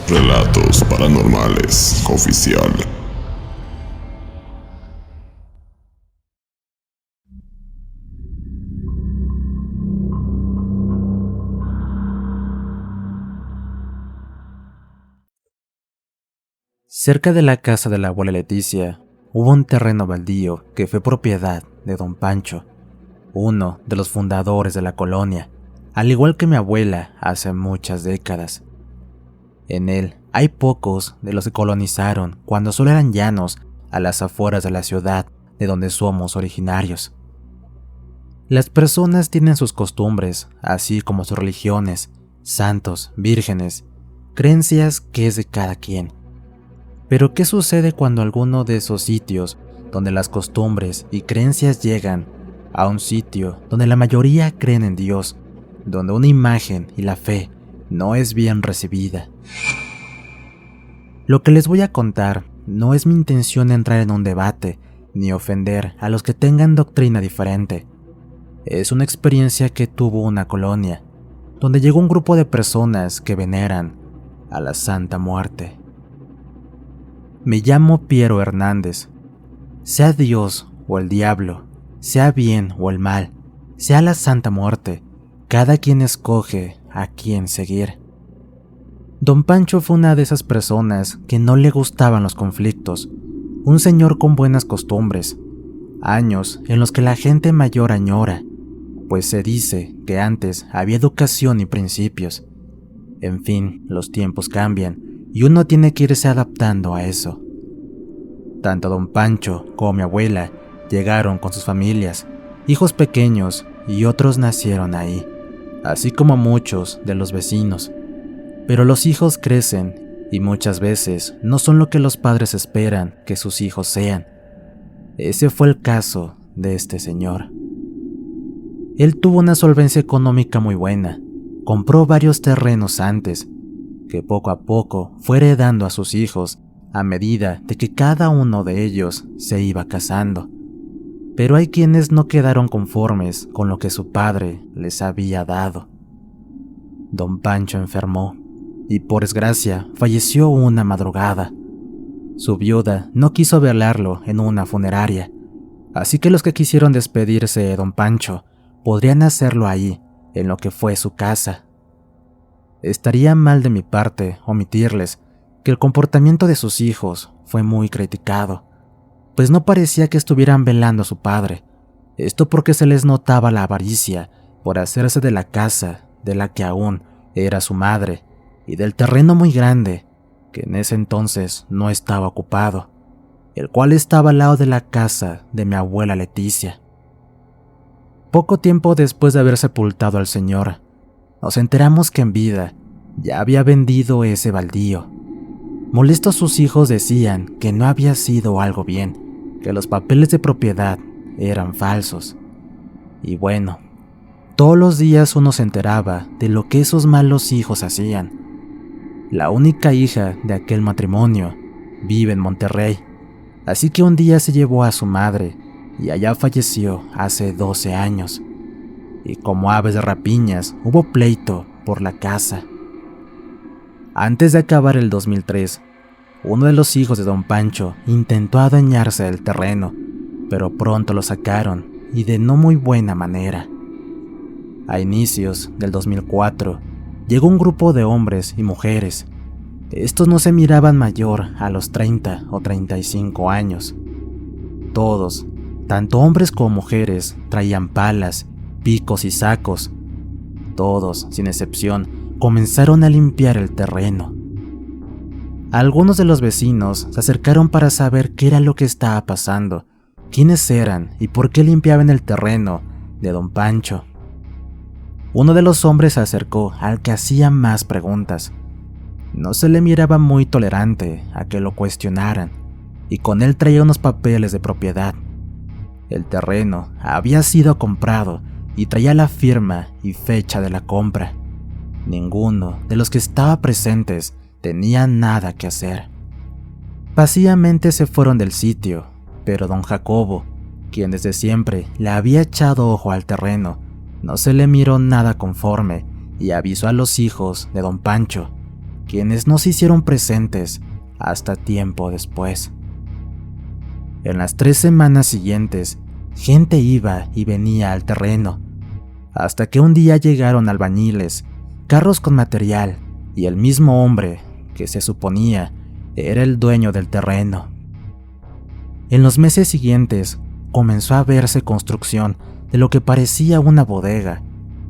Relatos Paranormales Oficial. Cerca de la casa de la abuela Leticia, hubo un terreno baldío que fue propiedad de don Pancho, uno de los fundadores de la colonia, al igual que mi abuela hace muchas décadas. En él hay pocos de los que colonizaron cuando solo eran llanos a las afueras de la ciudad de donde somos originarios. Las personas tienen sus costumbres, así como sus religiones, santos, vírgenes, creencias que es de cada quien. Pero ¿qué sucede cuando alguno de esos sitios donde las costumbres y creencias llegan a un sitio donde la mayoría creen en Dios, donde una imagen y la fe no es bien recibida? Lo que les voy a contar no es mi intención entrar en un debate ni ofender a los que tengan doctrina diferente. Es una experiencia que tuvo una colonia, donde llegó un grupo de personas que veneran a la Santa Muerte. Me llamo Piero Hernández. Sea Dios o el diablo, sea bien o el mal, sea la Santa Muerte, cada quien escoge a quién seguir. Don Pancho fue una de esas personas que no le gustaban los conflictos, un señor con buenas costumbres, años en los que la gente mayor añora, pues se dice que antes había educación y principios. En fin, los tiempos cambian y uno tiene que irse adaptando a eso. Tanto don Pancho como mi abuela llegaron con sus familias, hijos pequeños y otros nacieron ahí, así como muchos de los vecinos. Pero los hijos crecen y muchas veces no son lo que los padres esperan que sus hijos sean. Ese fue el caso de este señor. Él tuvo una solvencia económica muy buena, compró varios terrenos antes, que poco a poco fue heredando a sus hijos a medida de que cada uno de ellos se iba casando. Pero hay quienes no quedaron conformes con lo que su padre les había dado. Don Pancho enfermó y por desgracia falleció una madrugada. Su viuda no quiso velarlo en una funeraria, así que los que quisieron despedirse de don Pancho podrían hacerlo ahí, en lo que fue su casa. Estaría mal de mi parte omitirles que el comportamiento de sus hijos fue muy criticado, pues no parecía que estuvieran velando a su padre, esto porque se les notaba la avaricia por hacerse de la casa de la que aún era su madre y del terreno muy grande que en ese entonces no estaba ocupado, el cual estaba al lado de la casa de mi abuela Leticia. Poco tiempo después de haber sepultado al señor, nos enteramos que en vida ya había vendido ese baldío. Molestos sus hijos decían que no había sido algo bien, que los papeles de propiedad eran falsos. Y bueno, todos los días uno se enteraba de lo que esos malos hijos hacían. La única hija de aquel matrimonio vive en Monterrey, así que un día se llevó a su madre y allá falleció hace 12 años. Y como aves de rapiñas hubo pleito por la casa. Antes de acabar el 2003, uno de los hijos de don Pancho intentó adueñarse del terreno, pero pronto lo sacaron y de no muy buena manera. A inicios del 2004, llegó un grupo de hombres y mujeres. Estos no se miraban mayor a los 30 o 35 años. Todos, tanto hombres como mujeres, traían palas, picos y sacos. Todos, sin excepción, comenzaron a limpiar el terreno. Algunos de los vecinos se acercaron para saber qué era lo que estaba pasando, quiénes eran y por qué limpiaban el terreno de don Pancho. Uno de los hombres se acercó al que hacía más preguntas. No se le miraba muy tolerante a que lo cuestionaran, y con él traía unos papeles de propiedad. El terreno había sido comprado y traía la firma y fecha de la compra. Ninguno de los que estaba presentes tenía nada que hacer. Vacíamente se fueron del sitio, pero don Jacobo, quien desde siempre le había echado ojo al terreno, no se le miró nada conforme y avisó a los hijos de don Pancho quienes no se hicieron presentes hasta tiempo después. En las 3 semanas siguientes, gente iba y venía al terreno, hasta que un día llegaron albañiles, carros con material y el mismo hombre que se suponía era el dueño del terreno. En los meses siguientes comenzó a verse construcción de lo que parecía una bodega,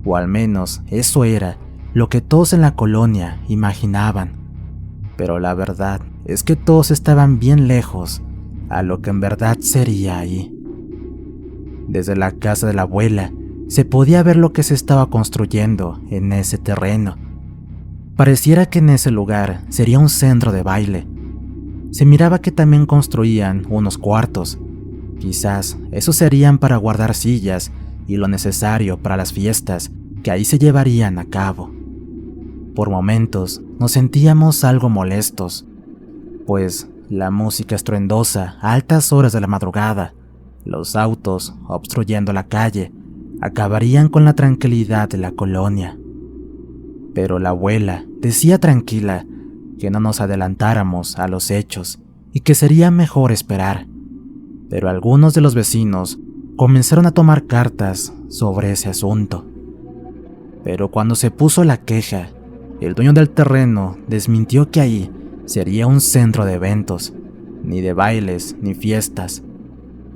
o al menos eso era lo que todos en la colonia imaginaban. Pero la verdad es que todos estaban bien lejos a lo que en verdad sería ahí. Desde la casa de la abuela se podía ver lo que se estaba construyendo en ese terreno. Pareciera que en ese lugar sería un centro de baile. Se miraba que también construían unos cuartos. Quizás esos serían para guardar sillas y lo necesario para las fiestas que ahí se llevarían a cabo. Por momentos nos sentíamos algo molestos, pues la música estruendosa a altas horas de la madrugada, los autos obstruyendo la calle, acabarían con la tranquilidad de la colonia. Pero la abuela decía tranquila que no nos adelantáramos a los hechos y que sería mejor esperar. Pero algunos de los vecinos comenzaron a tomar cartas sobre ese asunto. Pero cuando se puso la queja, el dueño del terreno desmintió que ahí sería un centro de eventos, ni de bailes ni fiestas.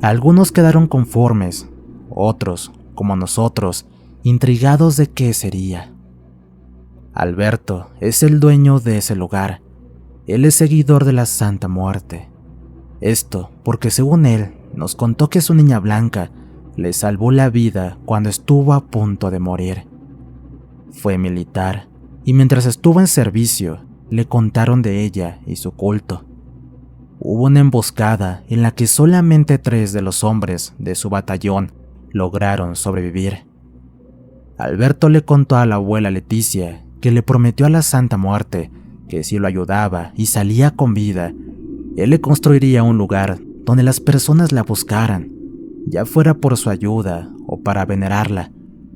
Algunos quedaron conformes, otros, como nosotros, intrigados de qué sería. Alberto es el dueño de ese lugar. Él es seguidor de la Santa Muerte. Esto porque según él nos contó que su niña blanca le salvó la vida cuando estuvo a punto de morir. Fue militar y mientras estuvo en servicio le contaron de ella y su culto. Hubo una emboscada en la que solamente 3 de los hombres de su batallón lograron sobrevivir. Alberto le contó a la abuela Leticia que le prometió a la Santa Muerte que si lo ayudaba y salía con vida, él le construiría un lugar donde las personas la buscaran, ya fuera por su ayuda o para venerarla,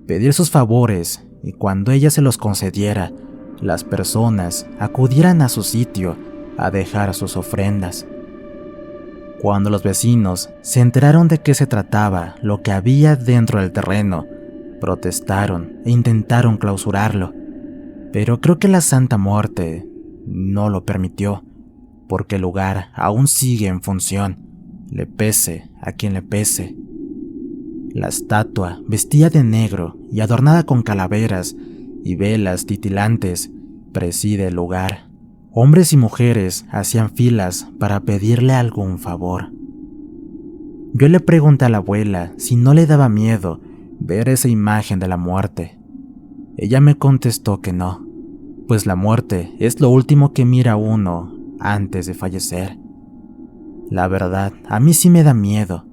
pedir sus favores, y cuando ella se los concediera, las personas acudieran a su sitio a dejar sus ofrendas. Cuando los vecinos se enteraron de qué se trataba lo que había dentro del terreno, protestaron e intentaron clausurarlo, pero creo que la Santa Muerte no lo permitió, porque el lugar aún sigue en función, le pese a quien le pese. La estatua, vestida de negro y adornada con calaveras y velas titilantes, preside el lugar. Hombres y mujeres hacían filas para pedirle algún favor. Yo le pregunté a la abuela si no le daba miedo ver esa imagen de la muerte. Ella me contestó que no, pues la muerte es lo último que mira uno antes de fallecer. La verdad, a mí sí me da miedo.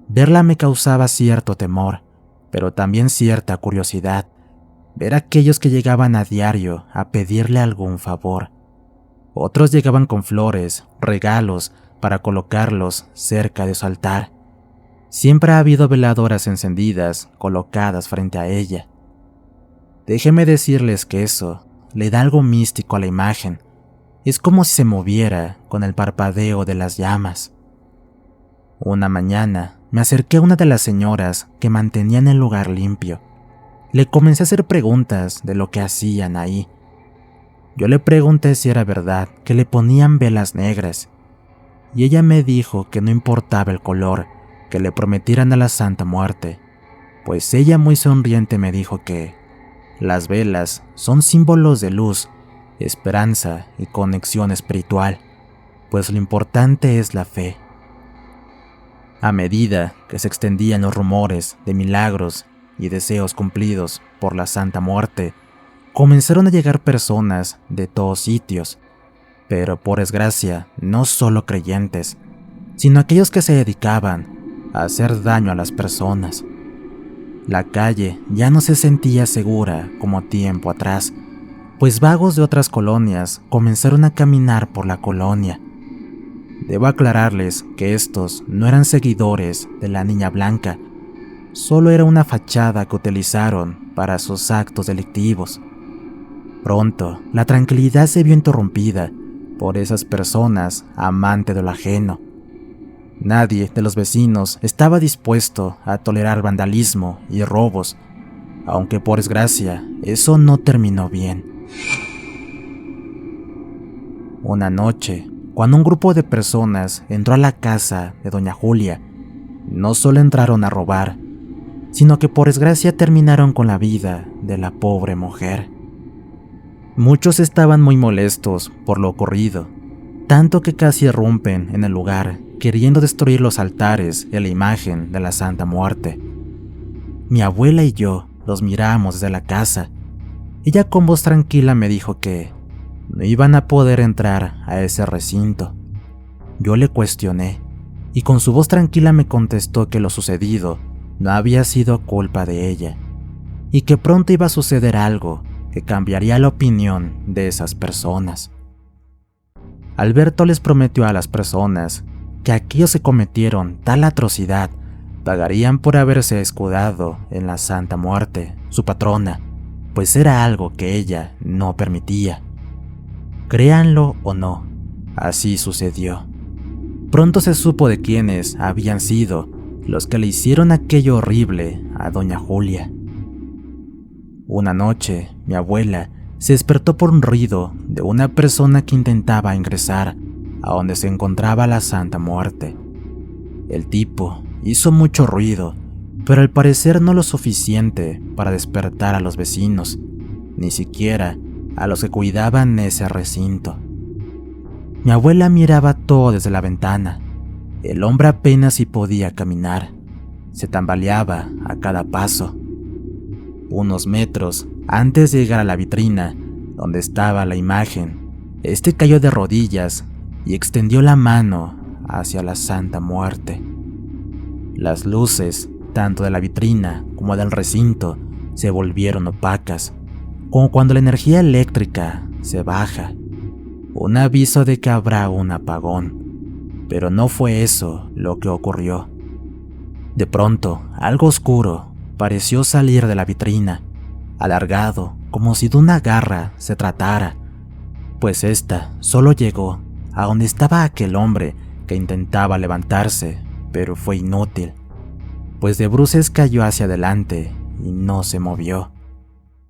Verla me causaba cierto temor, pero también cierta curiosidad. Ver a aquellos que llegaban a diario a pedirle algún favor. Otros llegaban con flores, regalos, para colocarlos cerca de su altar. Siempre ha habido veladoras encendidas colocadas frente a ella. Déjeme decirles que eso le da algo místico a la imagen. Es como si se moviera con el parpadeo de las llamas. Una mañana me acerqué a una de las señoras que mantenían el lugar limpio. Le comencé a hacer preguntas de lo que hacían ahí. Yo le pregunté si era verdad que le ponían velas negras, y ella me dijo que no importaba el color que le prometieran a la Santa Muerte, pues ella muy sonriente me dijo que las velas son símbolos de luz, esperanza y conexión espiritual, pues lo importante es la fe. A medida que se extendían los rumores de milagros y deseos cumplidos por la Santa Muerte, comenzaron a llegar personas de todos sitios, pero por desgracia no solo creyentes, sino aquellos que se dedicaban a hacer daño a las personas. La calle ya no se sentía segura como tiempo atrás, pues vagos de otras colonias comenzaron a caminar por la colonia. Debo aclararles que estos no eran seguidores de la Niña Blanca, solo era una fachada que utilizaron para sus actos delictivos. Pronto, la tranquilidad se vio interrumpida por esas personas amantes de lo ajeno. Nadie de los vecinos estaba dispuesto a tolerar vandalismo y robos, aunque por desgracia eso no terminó bien. Una noche, cuando un grupo de personas entró a la casa de doña Julia, no solo entraron a robar, sino que por desgracia terminaron con la vida de la pobre mujer. Muchos estaban muy molestos por lo ocurrido, tanto que casi irrumpen en el lugar queriendo destruir los altares y la imagen de la Santa Muerte. Mi abuela y yo los miramos desde la casa. Ella con voz tranquila me dijo que no iban a poder entrar a ese recinto. Yo le cuestioné y con su voz tranquila me contestó que lo sucedido no había sido culpa de ella y que pronto iba a suceder algo que cambiaría la opinión de esas personas. Alberto les prometió a las personas que aquellos que cometieron tal atrocidad pagarían por haberse escudado en la Santa Muerte, su patrona, pues era algo que ella no permitía. Créanlo o no, así sucedió. Pronto se supo de quiénes habían sido los que le hicieron aquello horrible a doña Julia. Una noche, mi abuela se despertó por un ruido de una persona que intentaba ingresar a donde se encontraba la Santa Muerte. El tipo hizo mucho ruido, pero al parecer no lo suficiente para despertar a los vecinos, ni siquiera a los que cuidaban ese recinto. Mi abuela miraba todo desde la ventana. El hombre apenas si podía caminar. Se tambaleaba a cada paso. Unos metros antes de llegar a la vitrina donde estaba la imagen, este cayó de rodillas y extendió la mano hacia la Santa Muerte. Las luces, tanto de la vitrina como del recinto, se volvieron opacas, como cuando la energía eléctrica se baja. Un aviso de que habrá un apagón. Pero no fue eso lo que ocurrió. De pronto, algo oscuro pareció salir de la vitrina, alargado como si de una garra se tratara, pues ésta solo llegó a donde estaba aquel hombre que intentaba levantarse, pero fue inútil, pues de bruces cayó hacia adelante y no se movió.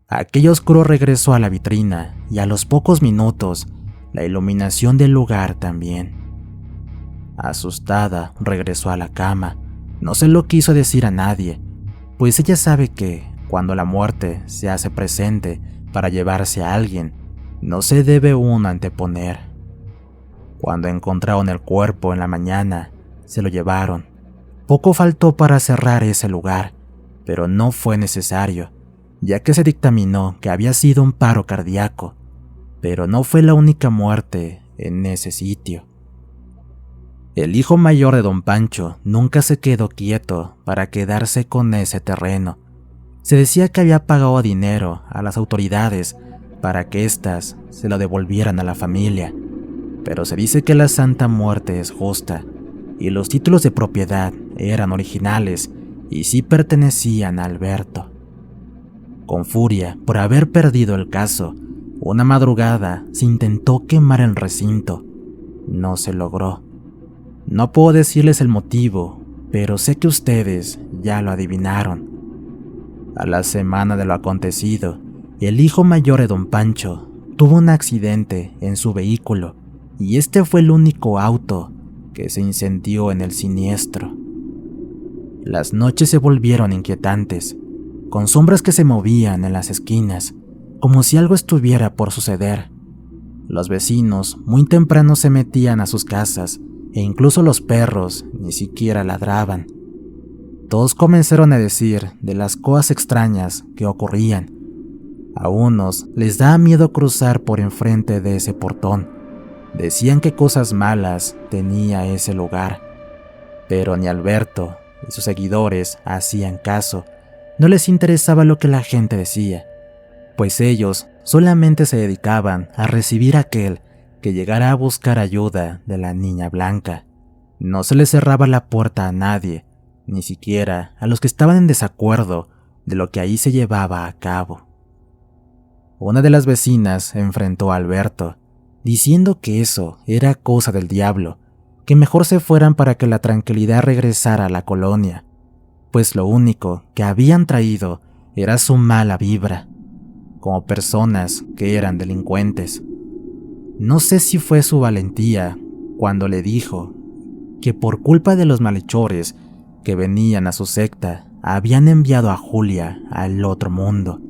Aquello oscuro regresó a la vitrina y a los pocos minutos la iluminación del lugar también. Asustada, regresó a la cama. No se lo quiso decir a nadie, pues ella sabe que cuando la muerte se hace presente para llevarse a alguien, no se debe uno anteponer. Cuando encontraron el cuerpo en la mañana, se lo llevaron. Poco faltó para cerrar ese lugar, pero no fue necesario, ya que se dictaminó que había sido un paro cardíaco, pero no fue la única muerte en ese sitio. El hijo mayor de don Pancho nunca se quedó quieto para quedarse con ese terreno. Se decía que había pagado dinero a las autoridades para que éstas se lo devolvieran a la familia, pero se dice que la Santa Muerte es justa y los títulos de propiedad eran originales y sí pertenecían a Alberto. Con furia por haber perdido el caso, una madrugada se intentó quemar el recinto. No se logró. No puedo decirles el motivo, pero sé que ustedes ya lo adivinaron. A la semana de lo acontecido, el hijo mayor de don Pancho tuvo un accidente en su vehículo y este fue el único auto que se incendió en el siniestro. Las noches se volvieron inquietantes, con sombras que se movían en las esquinas, como si algo estuviera por suceder. Los vecinos muy temprano se metían a sus casas e incluso los perros ni siquiera ladraban. Todos comenzaron a decir de las cosas extrañas que ocurrían. A unos les daba miedo cruzar por enfrente de ese portón. Decían que cosas malas tenía ese lugar. Pero ni Alberto y sus seguidores hacían caso. No les interesaba lo que la gente decía, pues ellos solamente se dedicaban a recibir a aquel que llegara a buscar ayuda de la niña blanca. No se les cerraba la puerta a nadie, ni siquiera a los que estaban en desacuerdo de lo que ahí se llevaba a cabo. una de las vecinas enfrentó a Alberto, diciendo que eso era cosa del diablo, que mejor se fueran para que la tranquilidad regresara a la colonia, pues lo único que habían traído era su mala vibra, como personas que eran delincuentes. No sé si fue su valentía cuando le dijo que por culpa de los malhechores que venían a su secta, habían enviado a Julia al otro mundo.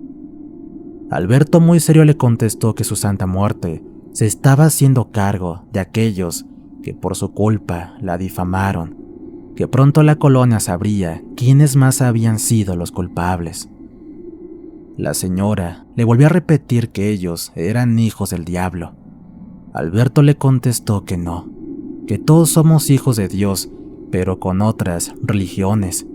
Alberto muy serio le contestó que su Santa Muerte se estaba haciendo cargo de aquellos que por su culpa la difamaron, que pronto la colonia sabría quiénes más habían sido los culpables. La señora le volvió a repetir que ellos eran hijos del diablo. Alberto le contestó que no, que todos somos hijos de Dios, pero con otras religiones,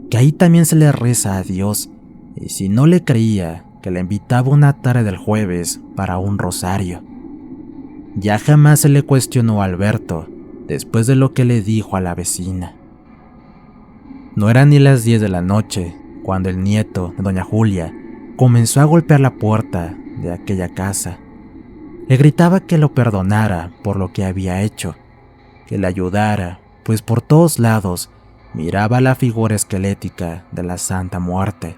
que ahí también se le reza a Dios, y si no le creía, que le invitaba una tarde del jueves para un rosario. Ya jamás se le cuestionó a Alberto, después de lo que le dijo a la vecina. No eran ni las 10 de la noche, cuando el nieto de doña Julia comenzó a golpear la puerta de aquella casa. Le gritaba que lo perdonara por lo que había hecho, que le ayudara, pues por todos lados miraba la figura esquelética de la Santa Muerte.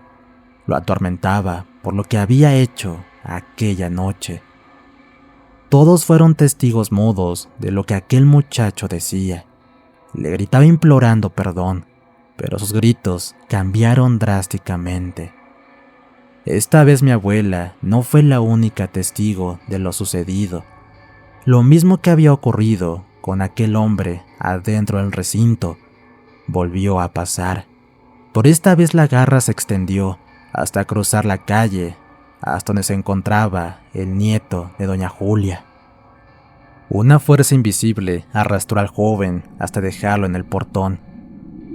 Lo atormentaba por lo que había hecho aquella noche. Todos fueron testigos mudos de lo que aquel muchacho decía. Le gritaba implorando perdón, pero sus gritos cambiaron drásticamente. Esta vez mi abuela no fue la única testigo de lo sucedido. Lo mismo que había ocurrido con aquel hombre adentro del recinto volvió a pasar. Por esta vez la garra se extendió hasta cruzar la calle, hasta donde se encontraba el nieto de doña Julia. Una fuerza invisible arrastró al joven hasta dejarlo en el portón.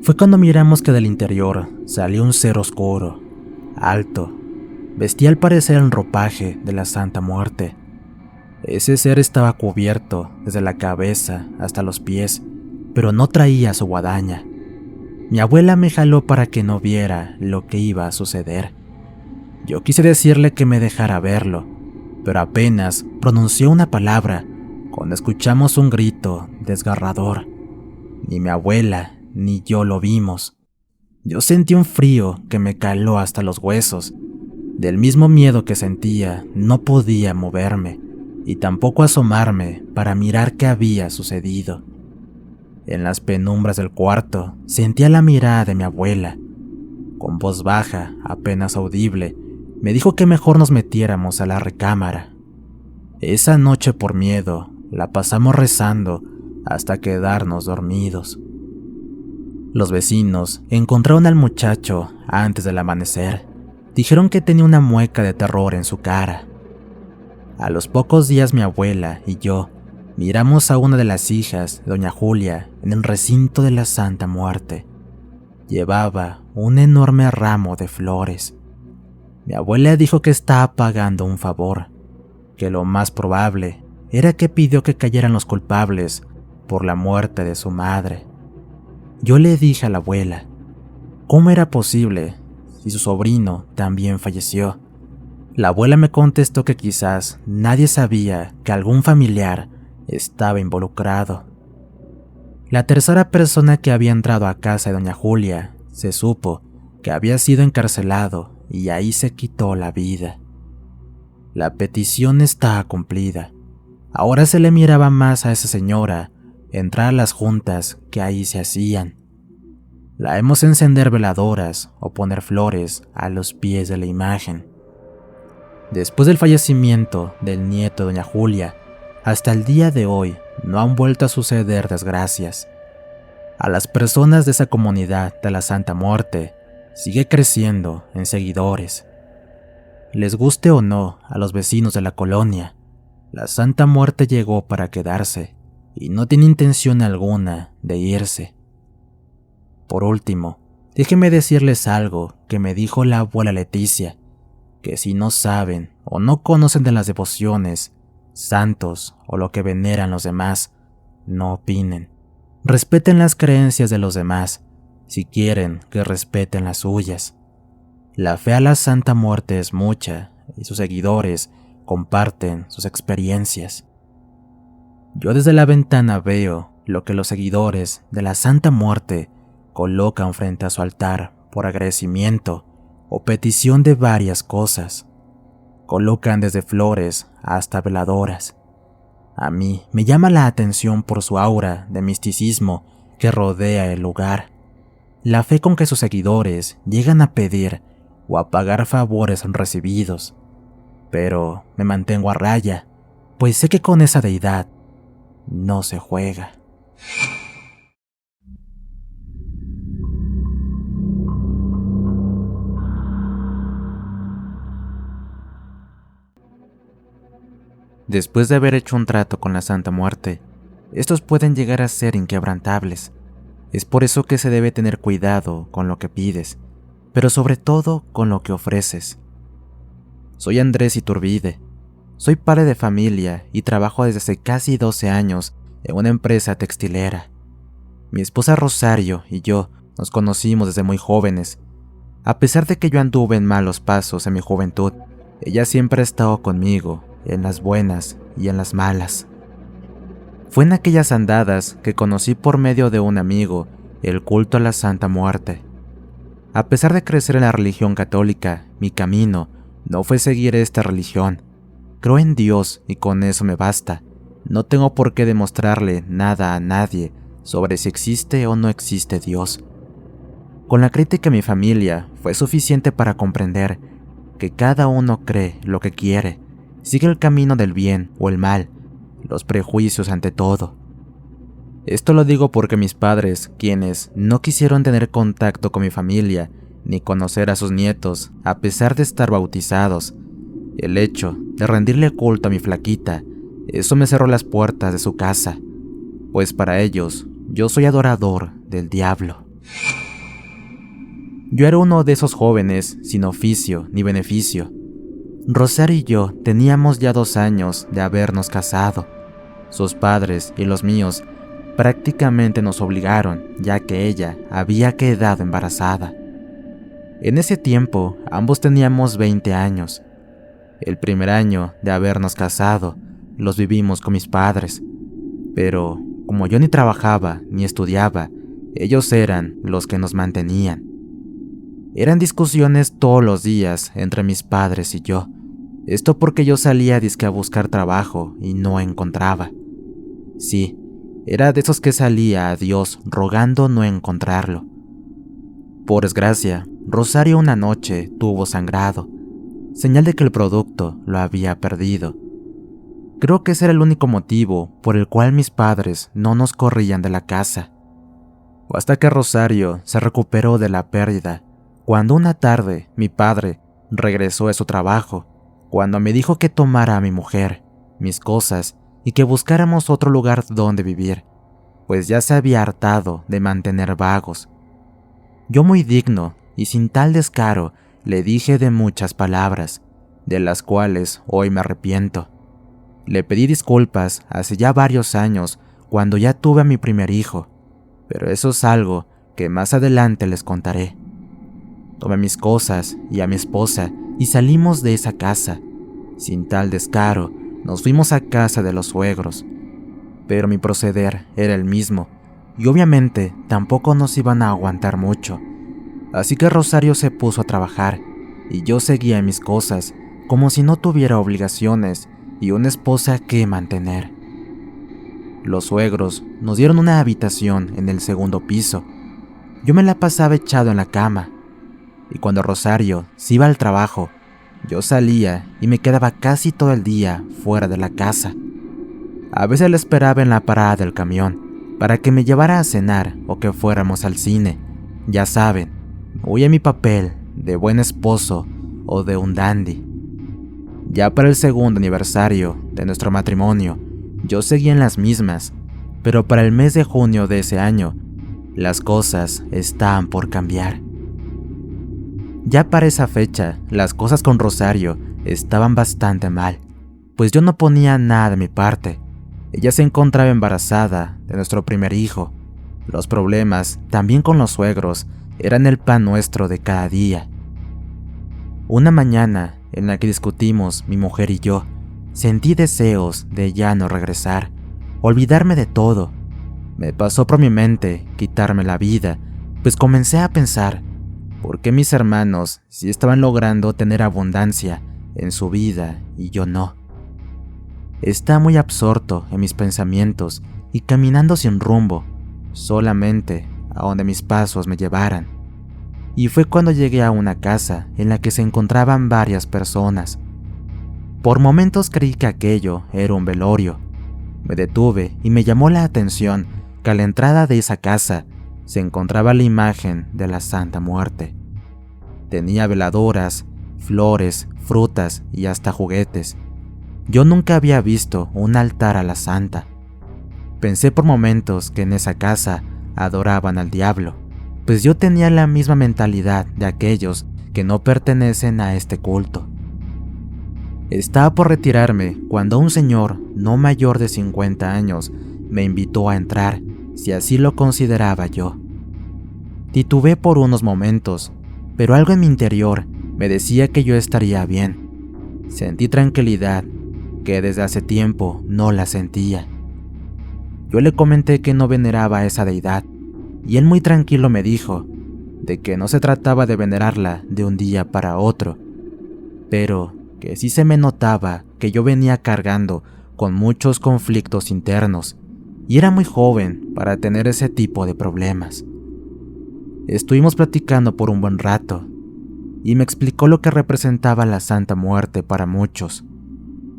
Fue cuando miramos que del interior salió un ser oscuro, alto. Vestía al parecer el ropaje de la Santa Muerte. Ese ser estaba cubierto desde la cabeza hasta los pies, pero no traía su guadaña. Mi abuela me jaló para que no viera lo que iba a suceder. Yo quise decirle que me dejara verlo, pero apenas pronunció una palabra cuando escuchamos un grito desgarrador. Ni mi abuela ni yo lo vimos. Yo sentí un frío que me caló hasta los huesos. Del mismo miedo que sentía, no podía moverme y tampoco asomarme para mirar qué había sucedido. En las penumbras del cuarto sentía la mirada de mi abuela. Con voz baja, apenas audible, me dijo que mejor nos metiéramos a la recámara. Esa noche por miedo la pasamos rezando hasta quedarnos dormidos. Los vecinos encontraron al muchacho antes del amanecer. Dijeron que tenía una mueca de terror en su cara. A los pocos días mi abuela y yo miramos a una de las hijas de doña Julia en el recinto de la Santa Muerte. Llevaba un enorme ramo de flores. Mi abuela dijo que estaba pagando un favor, que lo más probable era que pidió que cayeran los culpables por la muerte de su madre. Yo le dije a la abuela, ¿cómo era posible si su sobrino también falleció? La abuela me contestó que quizás nadie sabía que algún familiar estaba involucrado. La tercera persona que había entrado a casa de doña Julia se supo que había sido encarcelado y ahí se quitó la vida. La petición estaba cumplida. Ahora se le miraba más a esa señora entrar a las juntas que ahí se hacían. La vemos encender veladoras o poner flores a los pies de la imagen. Después del fallecimiento del nieto de doña Julia, hasta el día de hoy no han vuelto a suceder desgracias. A las personas de esa comunidad de la Santa Muerte sigue creciendo en seguidores. Les guste o no a los vecinos de la colonia, la Santa Muerte llegó para quedarse y no tiene intención alguna de irse. Por último, déjenme decirles algo que me dijo la abuela Leticia, que si no saben o no conocen de las devociones, santos o lo que veneran los demás, no opinen. Respeten las creencias de los demás, si quieren que respeten las suyas. La fe a la Santa Muerte es mucha, y sus seguidores comparten sus experiencias. Yo desde la ventana veo lo que los seguidores de la Santa Muerte colocan frente a su altar por agradecimiento o petición de varias cosas. Colocan desde flores hasta veladoras. A mí me llama la atención por su aura de misticismo que rodea el lugar. La fe con que sus seguidores llegan a pedir o a pagar favores recibidos. Pero me mantengo a raya, pues sé que con esa deidad no se juega. Después de haber hecho un trato con la Santa Muerte, estos pueden llegar a ser inquebrantables. Es por eso que se debe tener cuidado con lo que pides, pero sobre todo con lo que ofreces. Soy Andrés Iturbide. Soy padre de familia y trabajo desde hace casi 12 años en una empresa textilera. Mi esposa Rosario y yo nos conocimos desde muy jóvenes. A pesar de que yo anduve en malos pasos en mi juventud, ella siempre ha estado conmigo, en las buenas y en las malas. Fue en aquellas andadas que conocí por medio de un amigo el culto a la Santa Muerte. A pesar de crecer en la religión católica, mi camino no fue seguir esta religión. Creo en Dios y con eso me basta. No tengo por qué demostrarle nada a nadie sobre si existe o no existe Dios. Con la crítica de mi familia fue suficiente para comprender que cada uno cree lo que quiere, sigue el camino del bien o el mal, los prejuicios ante todo. Esto lo digo porque mis padres, quienes no quisieron tener contacto con mi familia ni conocer a sus nietos a pesar de estar bautizados, el hecho de rendirle culto a mi flaquita, eso me cerró las puertas de su casa, pues para ellos yo soy adorador del diablo. Yo era uno de esos jóvenes sin oficio ni beneficio. Rosario y yo teníamos ya 2 años de habernos casado. Sus padres y los míos prácticamente nos obligaron, ya que ella había quedado embarazada. En ese tiempo ambos teníamos 20 años. El primer año de habernos casado los vivimos con mis padres, pero como yo ni trabajaba ni estudiaba, ellos eran los que nos mantenían. Eran discusiones todos los días entre mis padres y yo. Esto porque yo salía dizque a buscar trabajo y no encontraba. Sí, era de esos que salía a Dios rogando no encontrarlo. Por desgracia, Rosario una noche tuvo sangrado, señal de que el producto lo había perdido. Creo que ese era el único motivo por el cual mis padres no nos corrían de la casa. O hasta que Rosario se recuperó de la pérdida, cuando una tarde mi padre regresó de su trabajo, cuando me dijo que tomara a mi mujer, mis cosas y que buscáramos otro lugar donde vivir, pues ya se había hartado de mantener vagos. Yo muy digno y sin tal descaro le dije de muchas palabras, de las cuales hoy me arrepiento. Le pedí disculpas hace ya varios años cuando ya tuve a mi primer hijo, pero eso es algo que más adelante les contaré. Tomé mis cosas y a mi esposa y salimos de esa casa. Sin tal descaro, nos fuimos a casa de los suegros. Pero mi proceder era el mismo, y obviamente tampoco nos iban a aguantar mucho. Así que Rosario se puso a trabajar, y yo seguía en mis cosas, como si no tuviera obligaciones y una esposa que mantener. Los suegros nos dieron una habitación en el segundo piso. Yo me la pasaba echado en la cama, y cuando Rosario se iba al trabajo, yo salía y me quedaba casi todo el día fuera de la casa. A veces la esperaba en la parada del camión para que me llevara a cenar o que fuéramos al cine. Ya saben, muy en mi papel de buen esposo o de un dandy. Ya para el segundo aniversario de nuestro matrimonio, yo seguía en las mismas, pero para el mes de junio de ese año, las cosas estaban por cambiar. Ya para esa fecha, las cosas con Rosario estaban bastante mal, pues yo no ponía nada de mi parte. Ella se encontraba embarazada de nuestro primer hijo. Los problemas, también con los suegros, eran el pan nuestro de cada día. Una mañana, en la que discutimos mi mujer y yo, sentí deseos de ya no regresar, olvidarme de todo. Me pasó por mi mente quitarme la vida, pues comencé a pensar, ¿por qué mis hermanos sí estaban logrando tener abundancia en su vida y yo no? Estaba muy absorto en mis pensamientos y caminando sin rumbo, solamente a donde mis pasos me llevaran. Y fue cuando llegué a una casa en la que se encontraban varias personas. Por momentos creí que aquello era un velorio. Me detuve y me llamó la atención que a la entrada de esa casa se encontraba la imagen de la Santa Muerte. Tenía veladoras, flores, frutas y hasta juguetes. Yo nunca había visto un altar a la Santa. Pensé por momentos que en esa casa adoraban al diablo, pues yo tenía la misma mentalidad de aquellos que no pertenecen a este culto. Estaba por retirarme cuando un señor no mayor de 50 años me invitó a entrar, si así lo consideraba yo. Titubeé por unos momentos, pero algo en mi interior me decía que yo estaría bien. Sentí tranquilidad, que desde hace tiempo no la sentía. Yo le comenté que no veneraba a esa deidad, y él muy tranquilo me dijo de que no se trataba de venerarla de un día para otro, pero que sí se me notaba que yo venía cargando con muchos conflictos internos, y era muy joven para tener ese tipo de problemas. Estuvimos platicando por un buen rato, y me explicó lo que representaba la Santa Muerte para muchos.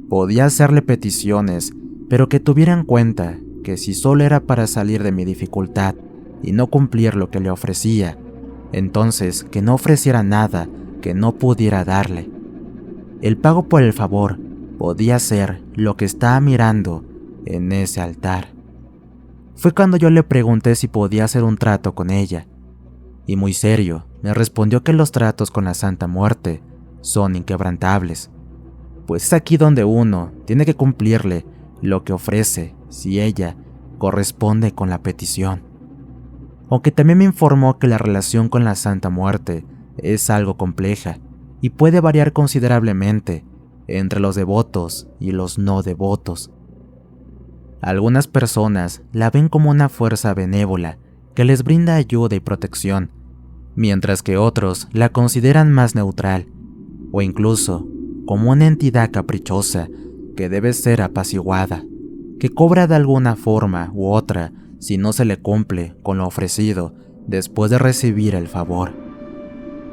Podía hacerle peticiones, pero que tuviera en cuenta que si solo era para salir de mi dificultad y no cumplir lo que le ofrecía, entonces que no ofreciera nada que no pudiera darle. El pago por el favor podía ser lo que estaba mirando en ese altar. Fue cuando yo le pregunté si podía hacer un trato con ella, y muy serio me respondió que los tratos con la Santa Muerte son inquebrantables, pues es aquí donde uno tiene que cumplirle lo que ofrece si ella corresponde con la petición. Aunque también me informó que la relación con la Santa Muerte es algo compleja y puede variar considerablemente entre los devotos y los no devotos. Algunas personas la ven como una fuerza benévola que les brinda ayuda y protección, mientras que otros la consideran más neutral, o incluso como una entidad caprichosa que debe ser apaciguada, que cobra de alguna forma u otra si no se le cumple con lo ofrecido después de recibir el favor.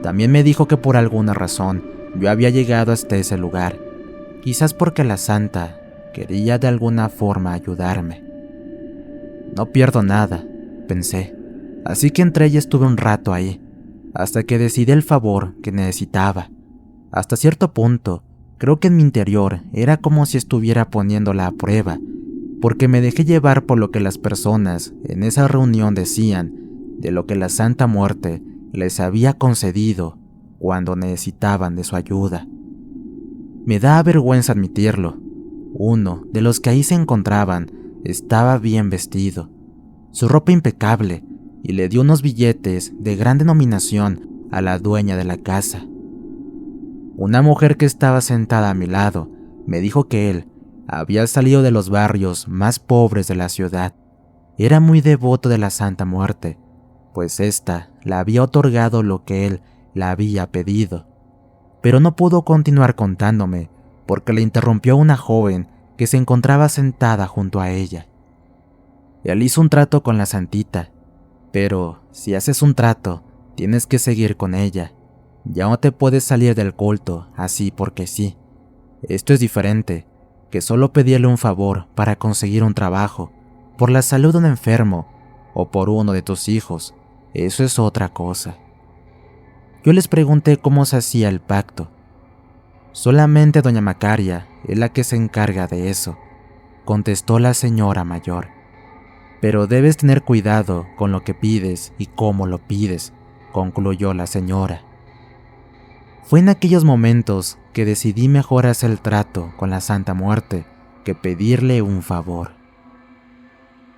También me dijo que por alguna razón yo había llegado hasta ese lugar, quizás porque la Santa quería de alguna forma ayudarme. No pierdo nada, pensé, así que entré y estuve un rato ahí, hasta que decidí el favor que necesitaba. Hasta cierto punto, creo que en mi interior era como si estuviera poniéndola a prueba, porque me dejé llevar por lo que las personas en esa reunión decían de lo que la Santa Muerte les había concedido cuando necesitaban de su ayuda. Me da vergüenza admitirlo. Uno de los que ahí se encontraban estaba bien vestido, su ropa impecable, y le dio unos billetes de gran denominación a la dueña de la casa. Una mujer que estaba sentada a mi lado me dijo que él había salido de los barrios más pobres de la ciudad. Era muy devoto de la Santa Muerte, pues ésta le había otorgado lo que él le había pedido. Pero no pudo continuar contándome porque le interrumpió una joven que se encontraba sentada junto a ella. Él hizo un trato con la Santita, pero si haces un trato, tienes que seguir con ella. Ya no te puedes salir del culto así porque sí. Esto es diferente que solo pedirle un favor para conseguir un trabajo, por la salud de un enfermo o por uno de tus hijos. Eso es otra cosa. Yo les pregunté cómo se hacía el pacto. Solamente doña Macaria es la que se encarga de eso, contestó la señora mayor. Pero debes tener cuidado con lo que pides y cómo lo pides, concluyó la señora. Fue en aquellos momentos que decidí mejor hacer el trato con la Santa Muerte que pedirle un favor.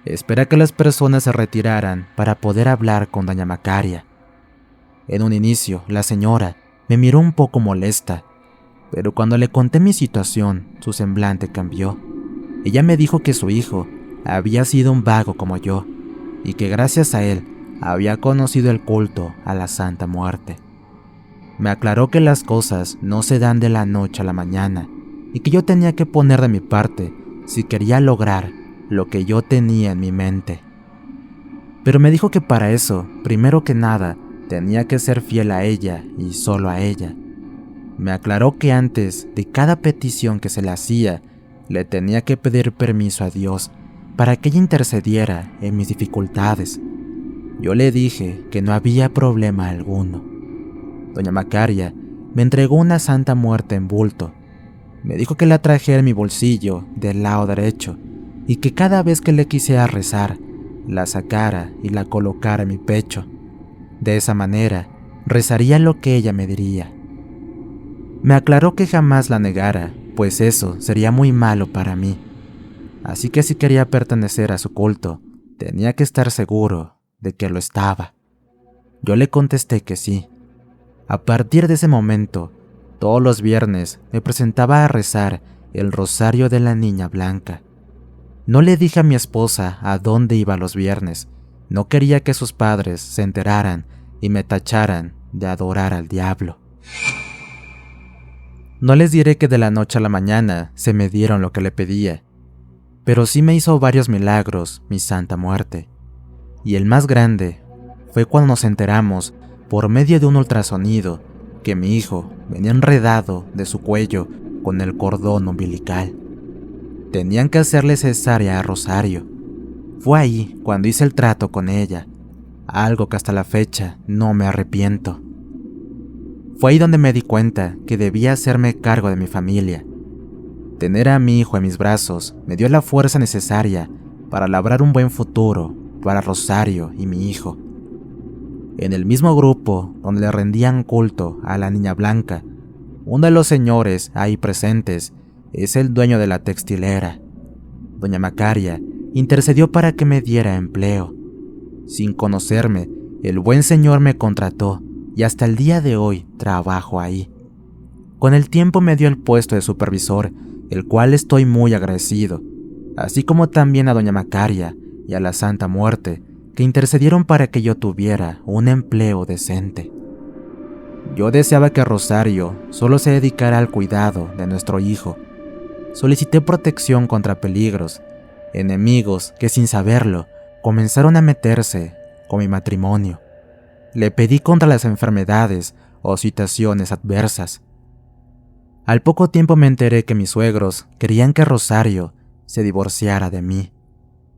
Esperé a que las personas se retiraran para poder hablar con doña Macaria. En un inicio, la señora me miró un poco molesta, pero cuando le conté mi situación, su semblante cambió. Ella me dijo que su hijo había sido un vago como yo, y que gracias a él había conocido el culto a la Santa Muerte. Me aclaró que las cosas no se dan de la noche a la mañana, y que yo tenía que poner de mi parte si quería lograr lo que yo tenía en mi mente. Pero me dijo que para eso, primero que nada, tenía que ser fiel a ella y solo a ella. Me aclaró que antes de cada petición que se le hacía, le tenía que pedir permiso a Dios para que ella intercediera en mis dificultades. Yo le dije que no había problema alguno. Doña Macaria me entregó una Santa Muerte en bulto. Me dijo que la trajera en mi bolsillo del lado derecho y que cada vez que le quisiera rezar, la sacara y la colocara en mi pecho. De esa manera, rezaría lo que ella me diría. Me aclaró que jamás la negara, pues eso sería muy malo para mí. Así que si quería pertenecer a su culto, tenía que estar seguro de que lo estaba. Yo le contesté que sí. A partir de ese momento, todos los viernes me presentaba a rezar el rosario de la Niña Blanca. No le dije a mi esposa a dónde iba los viernes. No quería que sus padres se enteraran y me tacharan de adorar al diablo. No les diré que de la noche a la mañana se me dieron lo que le pedía, pero sí me hizo varios milagros mi Santa Muerte. Y el más grande fue cuando nos enteramos, por medio de un ultrasonido, que mi hijo venía enredado de su cuello con el cordón umbilical. Tenían que hacerle cesárea a Rosario. Fue ahí cuando hice el trato con ella, algo que hasta la fecha no me arrepiento. Fue ahí donde me di cuenta que debía hacerme cargo de mi familia. Tener a mi hijo en mis brazos me dio la fuerza necesaria para labrar un buen futuro para Rosario y mi hijo. En el mismo grupo donde le rendían culto a la Niña Blanca, uno de los señores ahí presentes es el dueño de la textilera. Doña Macaria intercedió para que me diera empleo. Sin conocerme, el buen señor me contrató y hasta el día de hoy trabajo ahí. Con el tiempo me dio el puesto de supervisor, el cual estoy muy agradecido, así como también a Doña Macaria y a la Santa Muerte, que intercedieron para que yo tuviera un empleo decente. Yo deseaba que Rosario solo se dedicara al cuidado de nuestro hijo. Solicité protección contra peligros, enemigos que sin saberlo comenzaron a meterse con mi matrimonio. Le pedí contra las enfermedades o situaciones adversas. Al poco tiempo me enteré que mis suegros querían que Rosario se divorciara de mí.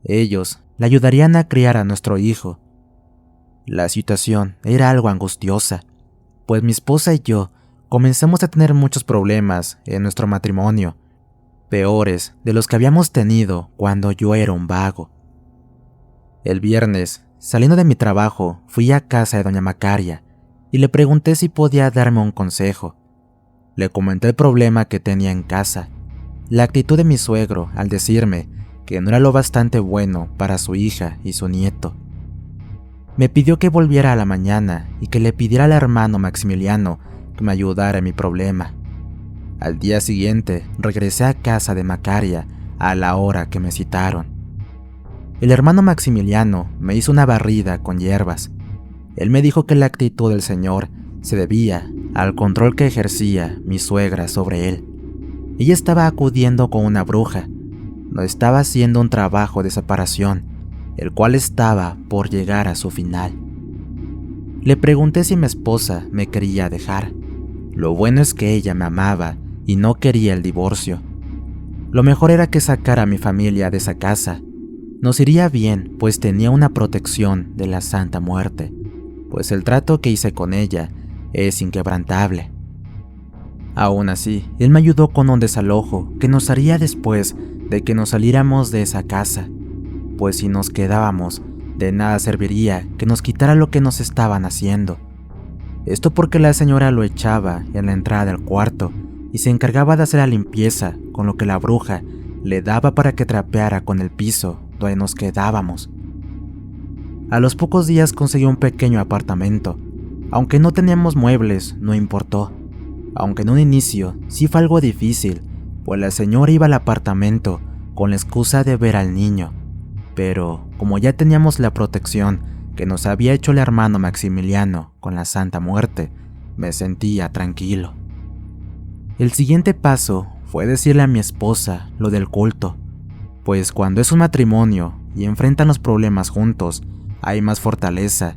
Ellos le ayudarían a criar a nuestro hijo. La situación era algo angustiosa, pues mi esposa y yo comenzamos a tener muchos problemas en nuestro matrimonio, peores de los que habíamos tenido cuando yo era un vago. El viernes, saliendo de mi trabajo, fui a casa de Doña Macaria y le pregunté si podía darme un consejo. Le comenté el problema que tenía en casa, la actitud de mi suegro al decirme que no era lo bastante bueno para su hija y su nieto. Me pidió que volviera a la mañana y que le pidiera al hermano Maximiliano que me ayudara en mi problema. Al día siguiente regresé a casa de Macaria a la hora que me citaron. El hermano Maximiliano me hizo una barrida con hierbas. Él me dijo que la actitud del señor se debía al control que ejercía mi suegra sobre él. Ella estaba acudiendo con una bruja. No estaba haciendo un trabajo de separación, el cual estaba por llegar a su final. Le pregunté si mi esposa me quería dejar. Lo bueno es que ella me amaba y no quería el divorcio. Lo mejor era que sacara a mi familia de esa casa. Nos iría bien, pues tenía una protección de la Santa Muerte, pues el trato que hice con ella es inquebrantable. Aún así, él me ayudó con un desalojo que nos haría después de que nos saliéramos de esa casa, pues si nos quedábamos, de nada serviría que nos quitara lo que nos estaban haciendo. Esto porque la señora lo echaba en la entrada del cuarto y se encargaba de hacer la limpieza con lo que la bruja le daba para que trapeara con el piso donde nos quedábamos. A los pocos días conseguí un pequeño apartamento. Aunque no teníamos muebles, no importó. aunque en un inicio sí fue algo difícil, pues la señora iba al apartamento con la excusa de ver al niño, pero como ya teníamos la protección que nos había hecho el hermano Maximiliano con la Santa Muerte, me sentía tranquilo. El siguiente paso fue decirle a mi esposa lo del culto, pues cuando es un matrimonio y enfrentan los problemas juntos, hay más fortaleza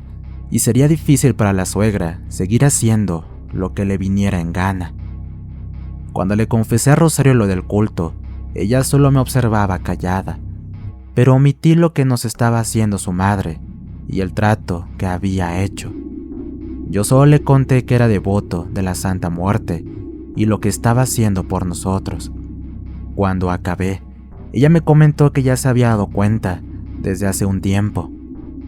y sería difícil para la suegra seguir haciendo lo que le viniera en gana. Cuando le confesé a Rosario lo del culto, ella solo me observaba callada, pero omití lo que nos estaba haciendo su madre y el trato que había hecho. Yo solo le conté que era devoto de la Santa Muerte y lo que estaba haciendo por nosotros. Cuando acabé, ella me comentó que ya se había dado cuenta desde hace un tiempo,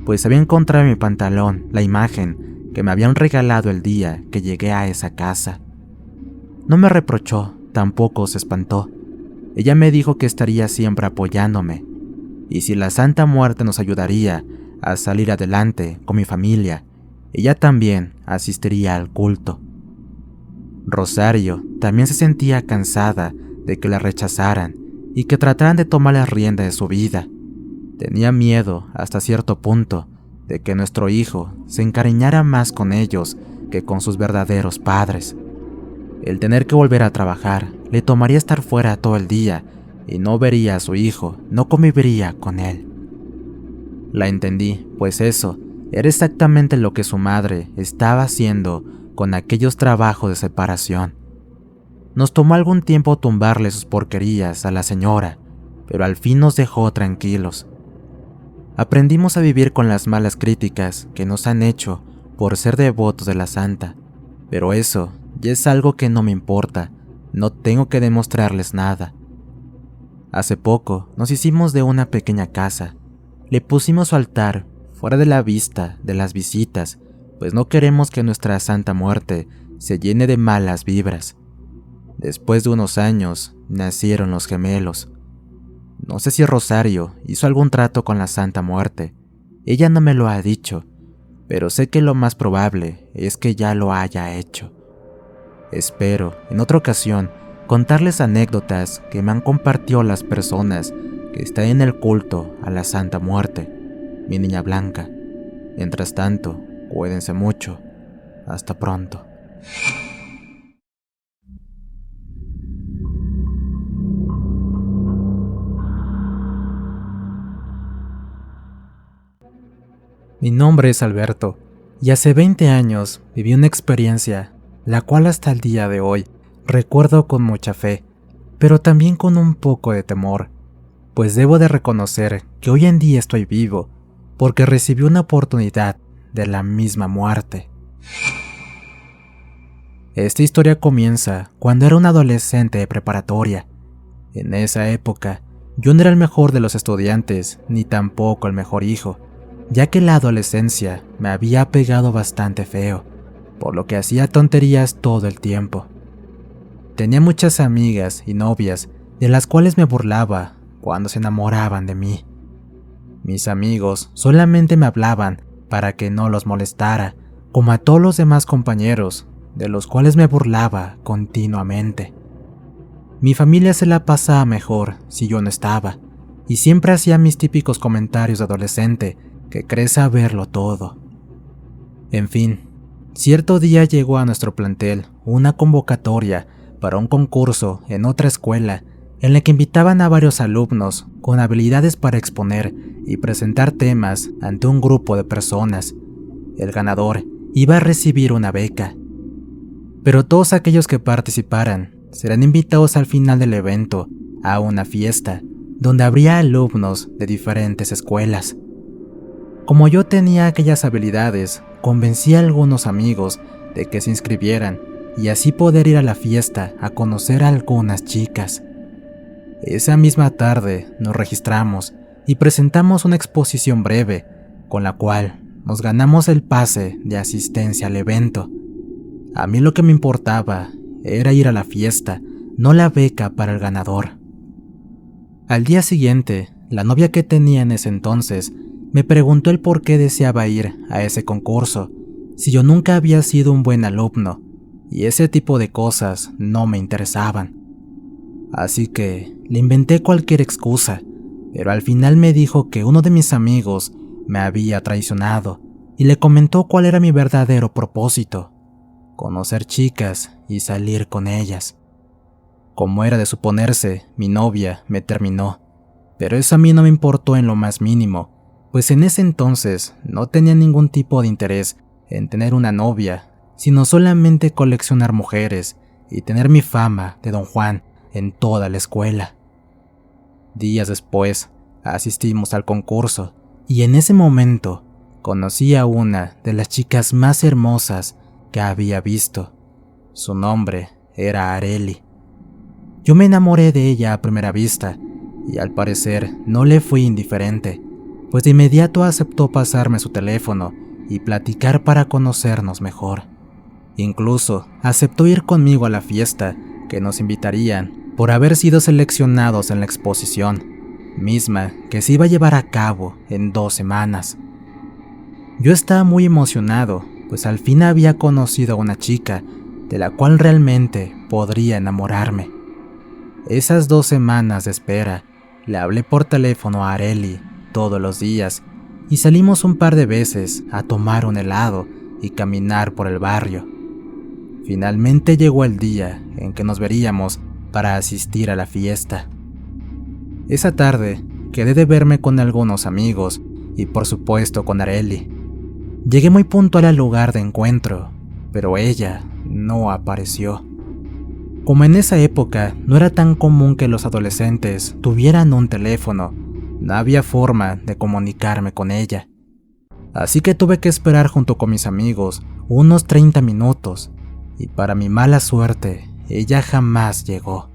pues había encontrado en mi pantalón la imagen que me habían regalado el día que llegué a esa casa. No me reprochó, tampoco se espantó. Ella me dijo que estaría siempre apoyándome, y si la Santa Muerte nos ayudaría a salir adelante con mi familia, ella también asistiría al culto. Rosario también se sentía cansada de que la rechazaran y que trataran de tomar la rienda de su vida. Tenía miedo, hasta cierto punto, de que nuestro hijo se encariñara más con ellos que con sus verdaderos padres. El tener que volver a trabajar le tomaría estar fuera todo el día y no vería a su hijo, no conviviría con él. La entendí, pues eso era exactamente lo que su madre estaba haciendo con aquellos trabajos de separación. Nos tomó algún tiempo tumbarle sus porquerías a la señora, pero al fin nos dejó tranquilos. Aprendimos a vivir con las malas críticas que nos han hecho por ser devotos de la santa, pero eso ya es algo que no me importa, no tengo que demostrarles nada. Hace poco nos hicimos de una pequeña casa, le pusimos su altar fuera de la vista de las visitas, pues no queremos que nuestra Santa Muerte se llene de malas vibras. Después de unos años nacieron los gemelos. No sé si Rosario hizo algún trato con la Santa Muerte, ella no me lo ha dicho, pero sé que lo más probable es que ya lo haya hecho. Espero, en otra ocasión, contarles anécdotas que me han compartido las personas que están en el culto a la Santa Muerte, mi niña blanca. Mientras tanto, cuídense mucho. Hasta pronto. Mi nombre es Alberto, y hace 20 años viví una experiencia, la cual hasta el día de hoy recuerdo con mucha fe, pero también con un poco de temor, pues debo de reconocer que hoy en día estoy vivo, porque recibí una oportunidad de la misma muerte. Esta historia comienza cuando era un adolescente de preparatoria. En esa época, yo no era el mejor de los estudiantes, ni tampoco el mejor hijo, ya que la adolescencia me había pegado bastante feo, por lo que hacía tonterías todo el tiempo. Tenía muchas amigas y novias de las cuales me burlaba cuando se enamoraban de mí. Mis amigos solamente me hablaban para que no los molestara, como a todos los demás compañeros, de los cuales me burlaba continuamente. Mi familia se la pasaba mejor si yo no estaba, y siempre hacía mis típicos comentarios de adolescente que cree saberlo todo. En fin, cierto día llegó a nuestro plantel una convocatoria para un concurso en otra escuela en la que invitaban a varios alumnos con habilidades para exponer y presentar temas ante un grupo de personas. El ganador iba a recibir una beca, pero todos aquellos que participaran serán invitados al final del evento a una fiesta donde habría alumnos de diferentes escuelas. Como yo tenía aquellas habilidades, convencí a algunos amigos de que se inscribieran y así poder ir a la fiesta a conocer a algunas chicas. Esa misma tarde nos registramos y presentamos una exposición breve, con la cual nos ganamos el pase de asistencia al evento. A mí lo que me importaba era ir a la fiesta, no la beca para el ganador. Al día siguiente, la novia que tenía en ese entonces me preguntó el por qué deseaba ir a ese concurso, si yo nunca había sido un buen alumno, y ese tipo de cosas no me interesaban. Así que le inventé cualquier excusa, pero al final me dijo que uno de mis amigos me había traicionado y le comentó cuál era mi verdadero propósito: conocer chicas y salir con ellas. Como era de suponerse, mi novia me terminó, pero eso a mí no me importó en lo más mínimo, pues en ese entonces no tenía ningún tipo de interés en tener una novia, sino solamente coleccionar mujeres y tener mi fama de Don Juan en toda la escuela. Días después, asistimos al concurso y en ese momento conocí a una de las chicas más hermosas que había visto. Su nombre era Arely. Yo me enamoré de ella a primera vista y al parecer no le fui indiferente, pues de inmediato aceptó pasarme su teléfono y platicar para conocernos mejor. Incluso aceptó ir conmigo a la fiesta que nos invitarían por haber sido seleccionados en la exposición, misma que se iba a llevar a cabo en 2 semanas. Yo estaba muy emocionado, pues al fin había conocido a una chica de la cual realmente podría enamorarme. Esas 2 semanas de espera, le hablé por teléfono a Arely todos los días y salimos un par de veces a tomar un helado y caminar por el barrio. Finalmente llegó el día en que nos veríamos para asistir a la fiesta. Esa tarde quedé de verme con algunos amigos y por supuesto con Arely. Llegué muy puntual al lugar de encuentro, pero ella no apareció. Como en esa época no era tan común que los adolescentes tuvieran un teléfono, no había forma de comunicarme con ella. Así que tuve que esperar junto con mis amigos unos 30 minutos, y para mi mala suerte, ella jamás llegó.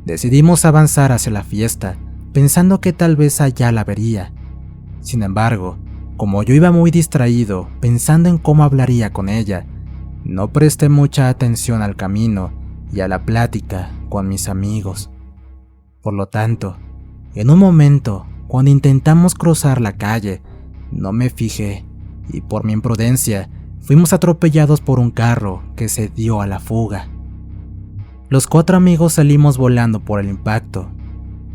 Decidimos avanzar hacia la fiesta, pensando que tal vez allá la vería. Sin embargo, como yo iba muy distraído pensando en cómo hablaría con ella, no presté mucha atención al camino y a la plática con mis amigos. Por lo tanto, en un momento, cuando intentamos cruzar la calle, no me fijé y por mi imprudencia fuimos atropellados por un carro que se dio a la fuga. Los 4 amigos salimos volando por el impacto,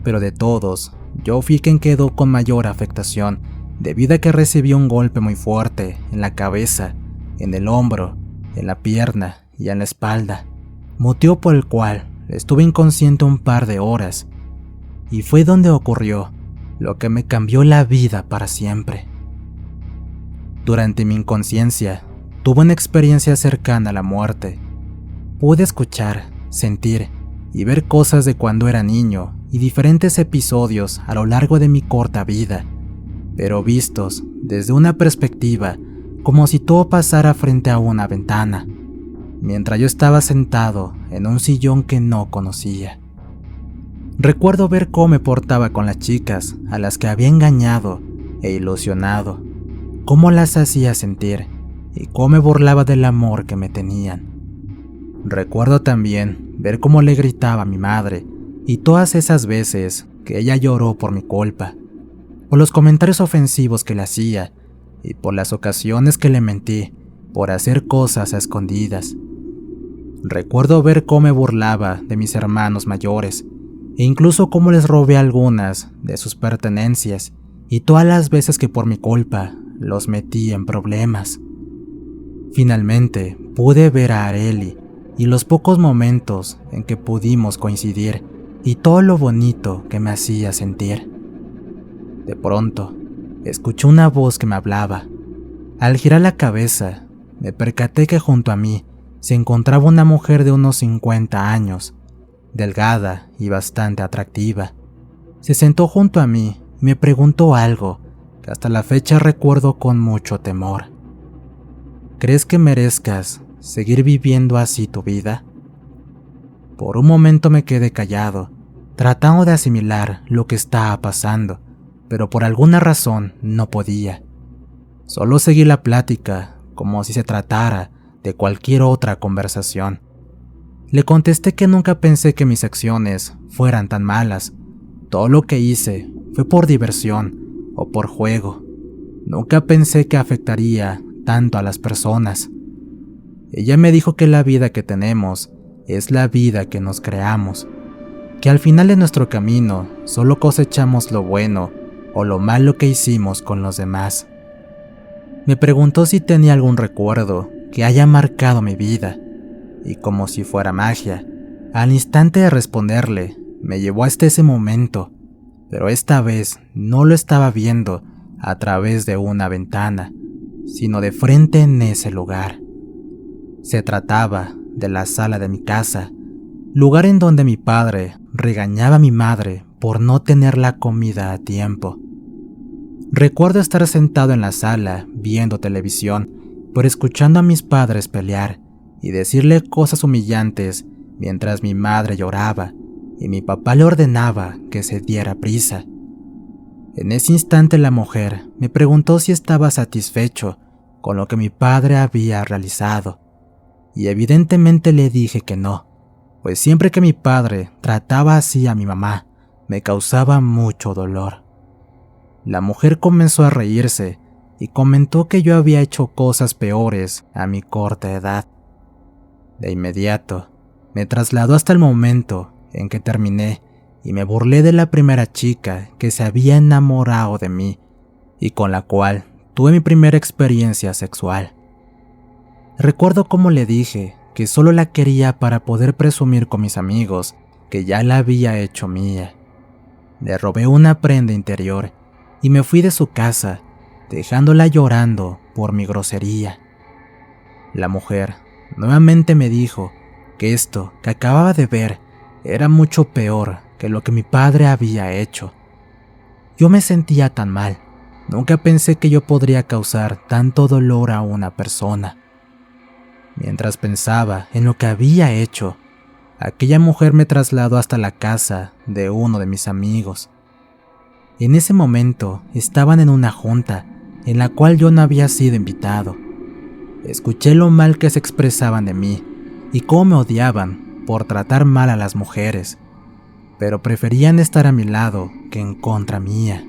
pero de todos, yo fui quien quedó con mayor afectación debido a que recibí un golpe muy fuerte en la cabeza, en el hombro, en la pierna y en la espalda, motivo por el cual estuve inconsciente un par de horas, y fue donde ocurrió lo que me cambió la vida para siempre. Durante mi inconsciencia, tuve una experiencia cercana a la muerte. Pude escuchar, sentir y ver cosas de cuando era niño y diferentes episodios a lo largo de mi corta vida, pero vistos desde una perspectiva como si todo pasara frente a una ventana, mientras yo estaba sentado en un sillón que no conocía. Recuerdo ver cómo me portaba con las chicas a las que había engañado e ilusionado, cómo las hacía sentir y cómo me burlaba del amor que me tenían. Recuerdo también ver cómo le gritaba a mi madre y todas esas veces que ella lloró por mi culpa, por los comentarios ofensivos que le hacía y por las ocasiones que le mentí por hacer cosas a escondidas. Recuerdo ver cómo me burlaba de mis hermanos mayores e incluso cómo les robé algunas de sus pertenencias y todas las veces que por mi culpa los metí en problemas. Finalmente pude ver a Arely y los pocos momentos en que pudimos coincidir y todo lo bonito que me hacía sentir. De pronto, escuché una voz que me hablaba. Al girar la cabeza, me percaté que junto a mí se encontraba una mujer de unos 50 años, delgada y bastante atractiva. Se sentó junto a mí y me preguntó algo que hasta la fecha recuerdo con mucho temor. ¿Crees que merezcas seguir viviendo así tu vida? Por un momento me quedé callado, tratando de asimilar lo que estaba pasando, pero por alguna razón no podía. Solo seguí la plática como si se tratara de cualquier otra conversación. Le contesté que nunca pensé que mis acciones fueran tan malas. Todo lo que hice fue por diversión o por juego. Nunca pensé que afectaría tanto a las personas. Ella me dijo que la vida que tenemos es la vida que nos creamos, que al final de nuestro camino solo cosechamos lo bueno o lo malo que hicimos con los demás. Me preguntó si tenía algún recuerdo que haya marcado mi vida, y como si fuera magia, al instante de responderle, me llevó hasta ese momento, pero esta vez no lo estaba viendo a través de una ventana, sino de frente en ese lugar. Se trataba de la sala de mi casa, lugar en donde mi padre regañaba a mi madre por no tener la comida a tiempo. Recuerdo estar sentado en la sala viendo televisión, pero escuchando a mis padres pelear y decirle cosas humillantes mientras mi madre lloraba y mi papá le ordenaba que se diera prisa. En ese instante la mujer me preguntó si estaba satisfecho con lo que mi padre había realizado, y evidentemente le dije que no, pues siempre que mi padre trataba así a mi mamá, me causaba mucho dolor. La mujer comenzó a reírse y comentó que yo había hecho cosas peores a mi corta edad. De inmediato, me trasladó hasta el momento en que terminé y me burlé de la primera chica que se había enamorado de mí y con la cual tuve mi primera experiencia sexual. Recuerdo cómo le dije que solo la quería para poder presumir con mis amigos que ya la había hecho mía. Le robé una prenda interior y me fui de su casa, dejándola llorando por mi grosería. La mujer nuevamente me dijo que esto que acababa de ver era mucho peor que lo que mi padre había hecho. Yo me sentía tan mal, nunca pensé que yo podría causar tanto dolor a una persona. Mientras pensaba en lo que había hecho, aquella mujer me trasladó hasta la casa de uno de mis amigos. En ese momento estaban en una junta en la cual yo no había sido invitado. Escuché lo mal que se expresaban de mí y cómo me odiaban por tratar mal a las mujeres, pero preferían estar a mi lado que en contra mía.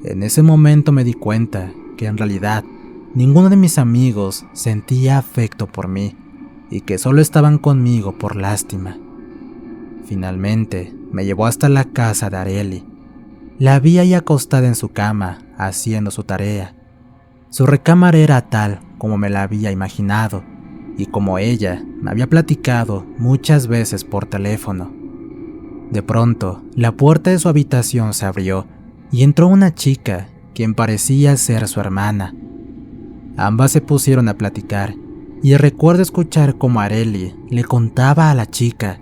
En ese momento me di cuenta que en realidad ninguno de mis amigos sentía afecto por mí y que solo estaban conmigo por lástima. Finalmente me llevó hasta la casa de Arely. La vi ahí acostada en su cama haciendo su tarea. Su recámara era tal como me la había imaginado y como ella me había platicado muchas veces por teléfono. De pronto, la puerta de su habitación se abrió y entró una chica quien parecía ser su hermana. Ambas se pusieron a platicar y recuerdo escuchar cómo Arely le contaba a la chica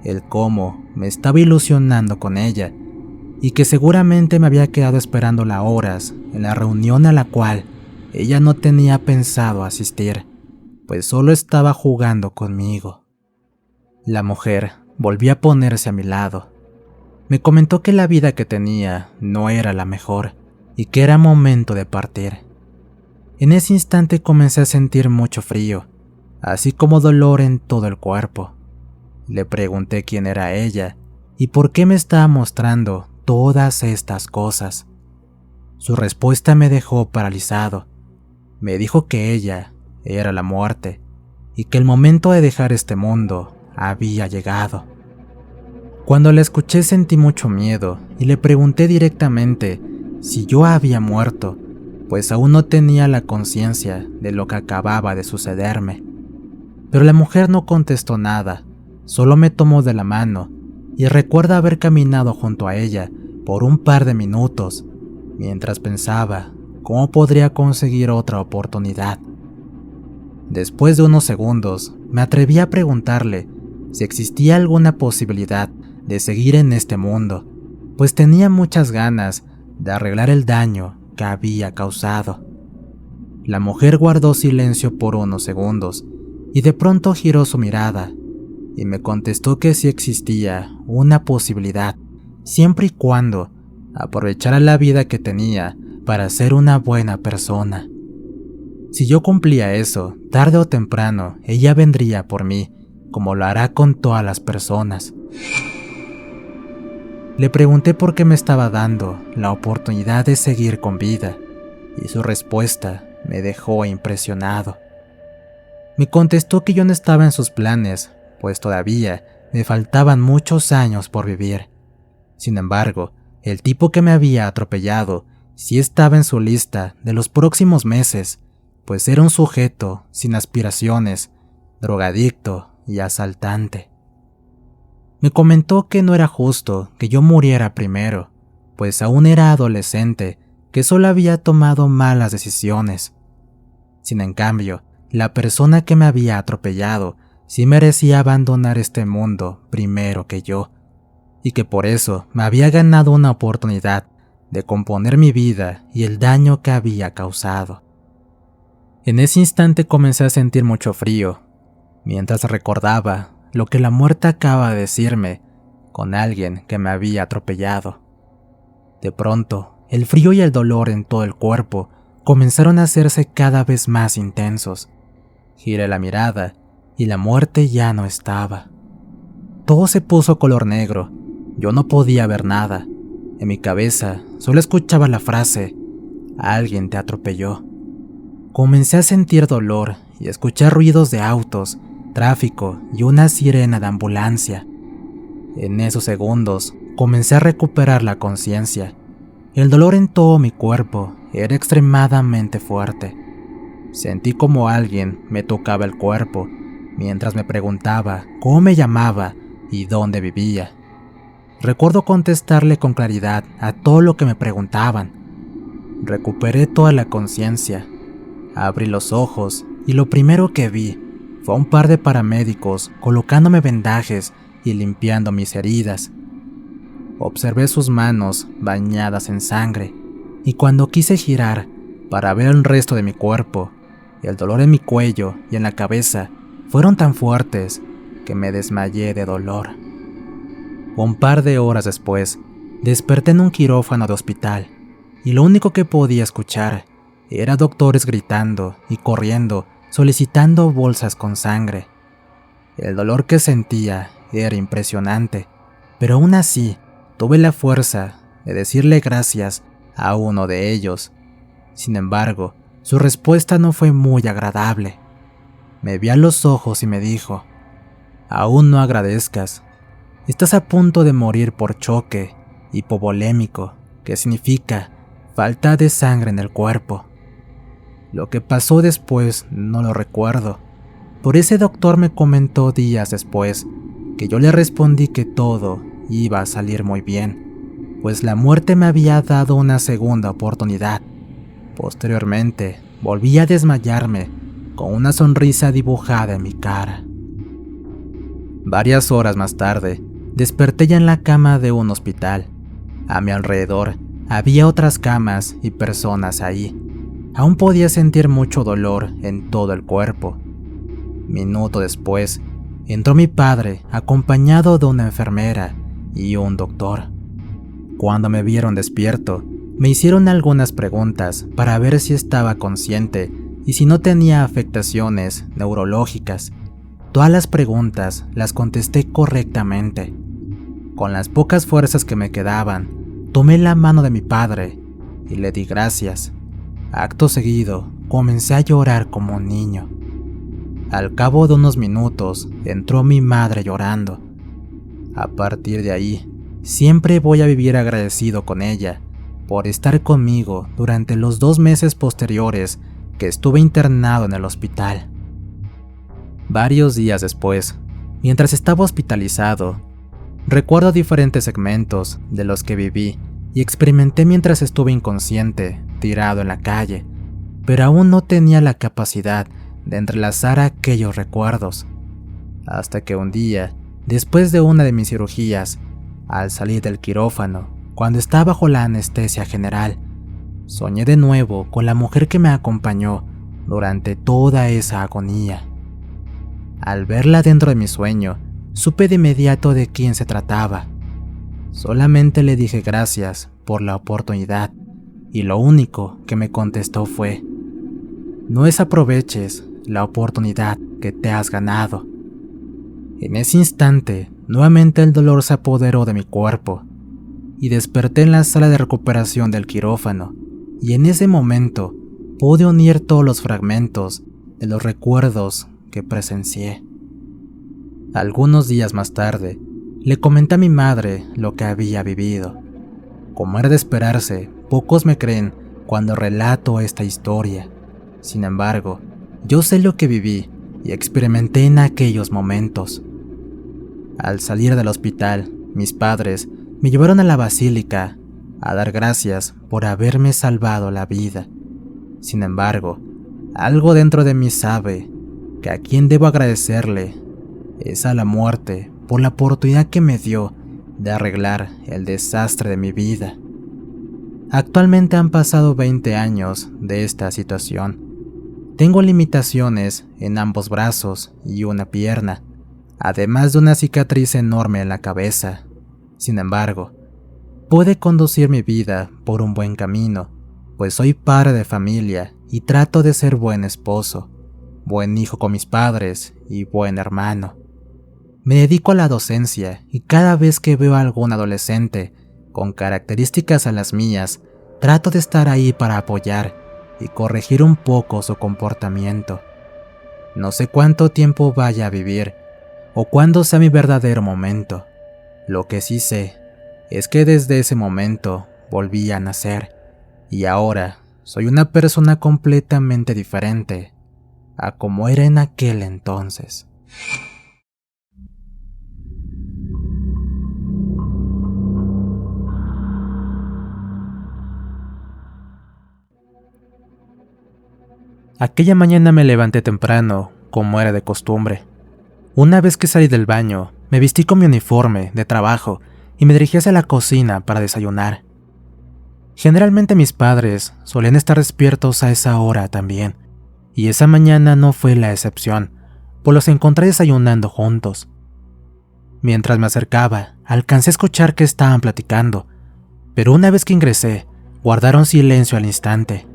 el cómo me estaba ilusionando con ella y que seguramente me había quedado esperándola horas en la reunión a la cual ella no tenía pensado asistir, pues solo estaba jugando conmigo. La mujer volvió a ponerse a mi lado. Me comentó que la vida que tenía no era la mejor y que era momento de partir. En ese instante comencé a sentir mucho frío, así como dolor en todo el cuerpo. Le pregunté quién era ella y por qué me estaba mostrando todas estas cosas. Su respuesta me dejó paralizado. Me dijo que ella era la muerte y que el momento de dejar este mundo había llegado. Cuando la escuché sentí mucho miedo y le pregunté directamente si yo había muerto, pues aún no tenía la conciencia de lo que acababa de sucederme. Pero la mujer no contestó nada, solo me tomó de la mano y recuerdo haber caminado junto a ella por un par de minutos, mientras pensaba cómo podría conseguir otra oportunidad. Después de unos segundos, me atreví a preguntarle si existía alguna posibilidad de seguir en este mundo, pues tenía muchas ganas de arreglar el daño que había causado. La mujer guardó silencio por unos segundos y de pronto giró su mirada y me contestó que sí existía una posibilidad, siempre y cuando aprovechara la vida que tenía para ser una buena persona. Si yo cumplía eso, tarde o temprano ella vendría por mí, como lo hará con todas las personas. Le pregunté por qué me estaba dando la oportunidad de seguir con vida, y su respuesta me dejó impresionado. Me contestó que yo no estaba en sus planes, pues todavía me faltaban muchos años por vivir. Sin embargo, el tipo que me había atropellado sí estaba en su lista de los próximos meses, pues era un sujeto sin aspiraciones, drogadicto y asaltante. Me comentó que no era justo que yo muriera primero, pues aún era adolescente, que solo había tomado malas decisiones. Sin en cambio, la persona que me había atropellado sí merecía abandonar este mundo primero que yo, y que por eso me había ganado una oportunidad de componer mi vida y el daño que había causado. En ese instante comencé a sentir mucho frío, mientras recordaba lo que la muerte acaba de decirme con alguien que me había atropellado. De pronto, el frío y el dolor en todo el cuerpo comenzaron a hacerse cada vez más intensos. Giré la mirada y la muerte ya no estaba. Todo se puso color negro. Yo no podía ver nada. En mi cabeza solo escuchaba la frase: "Alguien te atropelló". Comencé a sentir dolor y escuchar ruidos de autos, tráfico y una sirena de ambulancia. En esos segundos comencé a recuperar la conciencia. El dolor en todo mi cuerpo era extremadamente fuerte. Sentí como alguien me tocaba el cuerpo mientras me preguntaba cómo me llamaba y dónde vivía. Recuerdo contestarle con claridad a todo lo que me preguntaban. Recuperé toda la conciencia. Abrí los ojos y lo primero que vi fue a un par de paramédicos colocándome vendajes y limpiando mis heridas. Observé sus manos bañadas en sangre, y cuando quise girar para ver el resto de mi cuerpo, el dolor en mi cuello y en la cabeza fueron tan fuertes que me desmayé de dolor. Un par de horas después, desperté en un quirófano de hospital, y lo único que podía escuchar era doctores gritando y corriendo solicitando bolsas con sangre. El dolor que sentía era impresionante, pero aún así tuve la fuerza de decirle gracias a uno de ellos. Sin embargo, su respuesta no fue muy agradable. Me vio a los ojos y me dijo: "Aún no agradezcas. Estás a punto de morir por choque hipovolémico, que significa falta de sangre en el cuerpo". Lo que pasó después no lo recuerdo. Por ese doctor me comentó días después que yo le respondí que todo iba a salir muy bien, pues la muerte me había dado una segunda oportunidad. Posteriormente, volví a desmayarme con una sonrisa dibujada en mi cara. Varias horas más tarde, desperté ya en la cama de un hospital. A mi alrededor había otras camas y personas ahí. Aún podía sentir mucho dolor en todo el cuerpo. Minuto después, entró mi padre acompañado de una enfermera y un doctor. Cuando me vieron despierto, me hicieron algunas preguntas para ver si estaba consciente y si no tenía afectaciones neurológicas. Todas las preguntas las contesté correctamente. Con las pocas fuerzas que me quedaban, tomé la mano de mi padre y le di gracias. Acto seguido, comencé a llorar como un niño. Al cabo de unos minutos, entró mi madre llorando. A partir de ahí, siempre voy a vivir agradecido con ella por estar conmigo durante los 2 meses posteriores que estuve internado en el hospital. Varios días después, mientras estaba hospitalizado, recuerdo diferentes segmentos de los que viví y experimenté mientras estuve inconsciente, tirado en la calle, pero aún no tenía la capacidad de entrelazar aquellos recuerdos. Hasta que un día, después de una de mis cirugías, al salir del quirófano, cuando estaba bajo la anestesia general, soñé de nuevo con la mujer que me acompañó durante toda esa agonía. Al verla dentro de mi sueño, supe de inmediato de quién se trataba. Solamente le dije gracias por la oportunidad, y lo único que me contestó fue: "No desaproveches la oportunidad que te has ganado". En ese instante, nuevamente el dolor se apoderó de mi cuerpo, y desperté en la sala de recuperación del quirófano, y en ese momento pude unir todos los fragmentos de los recuerdos que presencié. Algunos días más tarde, le comenté a mi madre lo que había vivido. Como era de esperarse, pocos me creen cuando relato esta historia. Sin embargo, yo sé lo que viví y experimenté en aquellos momentos. Al salir del hospital, mis padres me llevaron a la basílica a dar gracias por haberme salvado la vida. Sin embargo, algo dentro de mí sabe que a quien debo agradecerle es a la muerte por la oportunidad que me dio de arreglar el desastre de mi vida. Actualmente han pasado 20 años de esta situación. Tengo limitaciones en ambos brazos y una pierna, además de una cicatriz enorme en la cabeza. Sin embargo, pude conducir mi vida por un buen camino, pues soy padre de familia y trato de ser buen esposo, buen hijo con mis padres y buen hermano. Me dedico a la docencia y cada vez que veo a algún adolescente con características a las mías, trato de estar ahí para apoyar y corregir un poco su comportamiento. No sé cuánto tiempo vaya a vivir o cuándo sea mi verdadero momento. Lo que sí sé es que desde ese momento volví a nacer y ahora soy una persona completamente diferente a como era en aquel entonces. Aquella mañana me levanté temprano, como era de costumbre. Una vez que salí del baño, me vestí con mi uniforme de trabajo y me dirigí hacia la cocina para desayunar. Generalmente mis padres solían estar despiertos a esa hora también, y esa mañana no fue la excepción, pues los encontré desayunando juntos. Mientras me acercaba, alcancé a escuchar que estaban platicando, pero una vez que ingresé, guardaron silencio al instante.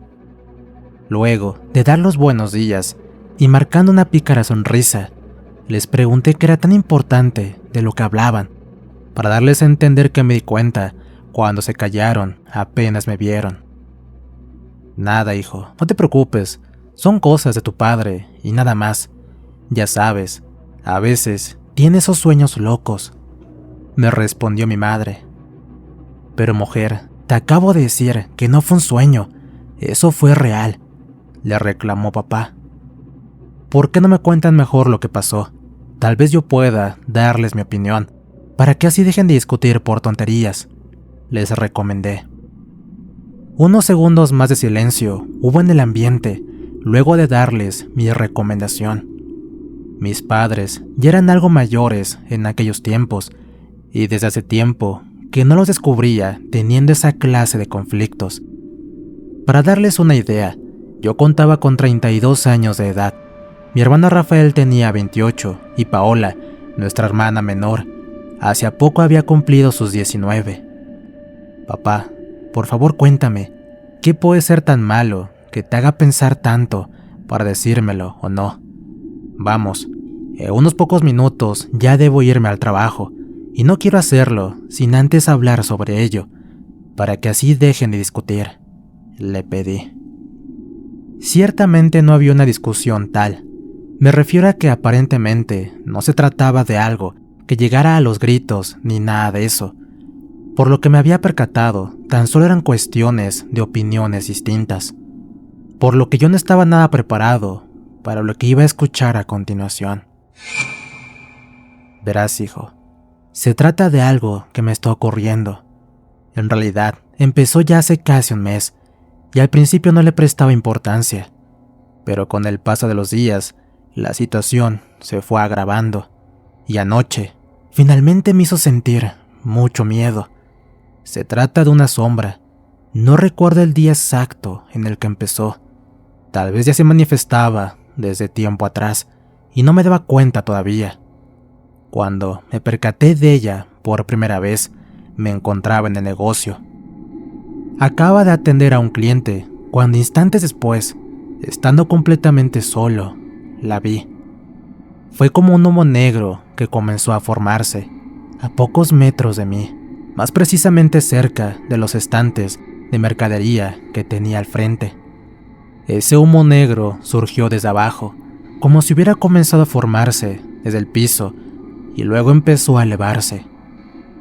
Luego de dar los buenos días y marcando una pícara sonrisa, les pregunté qué era tan importante de lo que hablaban, para darles a entender que me di cuenta cuando se callaron apenas me vieron. Nada, hijo, no te preocupes, son cosas de tu padre y nada más. Ya sabes, a veces tiene esos sueños locos, me respondió mi madre. Pero mujer, te acabo de decir que no fue un sueño, eso fue real, le reclamó papá. ¿Por qué no me cuentan mejor lo que pasó? Tal vez yo pueda darles mi opinión, para que así dejen de discutir por tonterías, les recomendé. Unos segundos más de silencio hubo en el ambiente, luego de darles mi recomendación. Mis padres ya eran algo mayores en aquellos tiempos, y desde hace tiempo que no los descubría teniendo esa clase de conflictos. Para darles una idea, yo contaba con 32 años de edad. Mi hermano Rafael tenía 28 y Paola, nuestra hermana menor, hacía poco había cumplido sus 19. Papá, por favor cuéntame, ¿qué puede ser tan malo que te haga pensar tanto para decírmelo o no? Vamos, en unos pocos minutos ya debo irme al trabajo y no quiero hacerlo sin antes hablar sobre ello, para que así dejen de discutir, le pedí. Ciertamente no había una discusión tal. Me refiero a que aparentemente no se trataba de algo que llegara a los gritos ni nada de eso. Por lo que me había percatado, tan solo eran cuestiones de opiniones distintas. Por lo que yo no estaba nada preparado para lo que iba a escuchar a continuación. Verás, hijo, se trata de algo que me está ocurriendo. En realidad, empezó ya hace casi un mes, y al principio no le prestaba importancia, pero con el paso de los días, la situación se fue agravando, y anoche, finalmente me hizo sentir mucho miedo. Se trata de una sombra, no recuerdo el día exacto en el que empezó, tal vez ya se manifestaba desde tiempo atrás, y no me daba cuenta todavía. Cuando me percaté de ella por primera vez, me encontraba en el negocio. Acaba de atender a un cliente, cuando instantes después, estando completamente solo, la vi. Fue como un humo negro que comenzó a formarse, a pocos metros de mí, más precisamente cerca de los estantes de mercadería que tenía al frente. Ese humo negro surgió desde abajo, como si hubiera comenzado a formarse desde el piso y luego empezó a elevarse.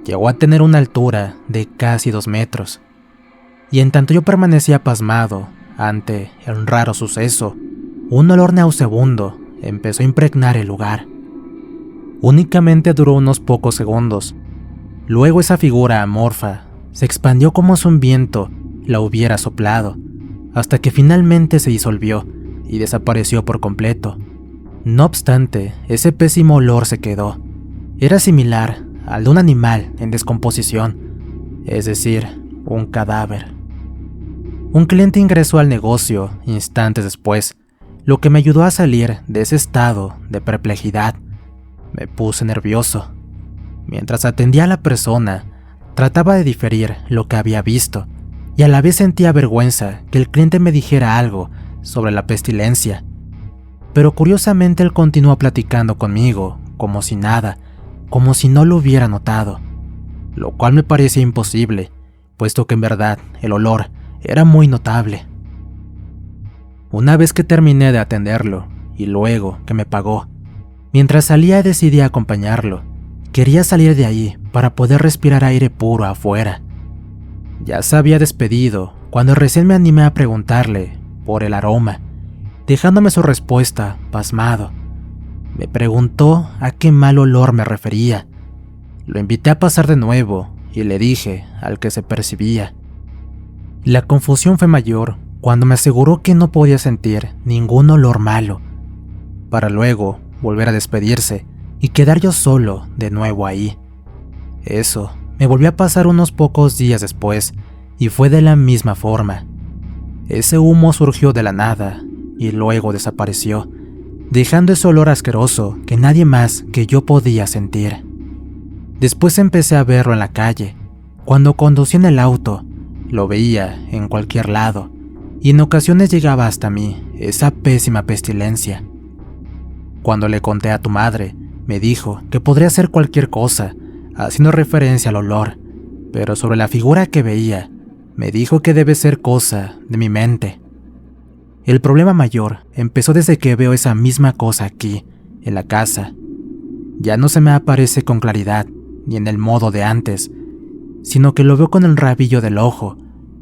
Llegó a tener una altura de casi 2 metros. Y en tanto yo permanecía pasmado ante el raro suceso, un olor nauseabundo empezó a impregnar el lugar. Únicamente duró unos pocos segundos. Luego esa figura amorfa se expandió como si un viento la hubiera soplado, hasta que finalmente se disolvió y desapareció por completo. No obstante, ese pésimo olor se quedó. Era similar al de un animal en descomposición, es decir, un cadáver. Un cliente ingresó al negocio instantes después, lo que me ayudó a salir de ese estado de perplejidad. Me puse nervioso. Mientras atendía a la persona, trataba de diferir lo que había visto, y a la vez sentía vergüenza que el cliente me dijera algo sobre la pestilencia. Pero curiosamente él continuó platicando conmigo, como si nada, como si no lo hubiera notado, lo cual me parecía imposible, puesto que en verdad el olor era muy notable. Una vez que terminé de atenderlo, y luego que me pagó, mientras salía decidí acompañarlo. Quería salir de ahí para poder respirar aire puro afuera. Ya se había despedido cuando recién me animé a preguntarle por el aroma, dejándome su respuesta pasmado. Me preguntó a qué mal olor me refería. Lo invité a pasar de nuevo y le dije al que se percibía. La confusión fue mayor cuando me aseguró que no podía sentir ningún olor malo, para luego volver a despedirse y quedar yo solo de nuevo ahí. Eso me volvió a pasar unos pocos días después y fue de la misma forma. Ese humo surgió de la nada y luego desapareció, dejando ese olor asqueroso que nadie más que yo podía sentir. Después empecé a verlo en la calle. Cuando conducía en el auto, lo veía en cualquier lado, y en ocasiones llegaba hasta mí esa pésima pestilencia. Cuando le conté a tu madre, me dijo que podría ser cualquier cosa, haciendo referencia al olor, pero sobre la figura que veía, me dijo que debe ser cosa de mi mente. El problema mayor empezó desde que veo esa misma cosa aquí, en la casa. Ya no se me aparece con claridad, ni en el modo de antes, sino que lo veo con el rabillo del ojo,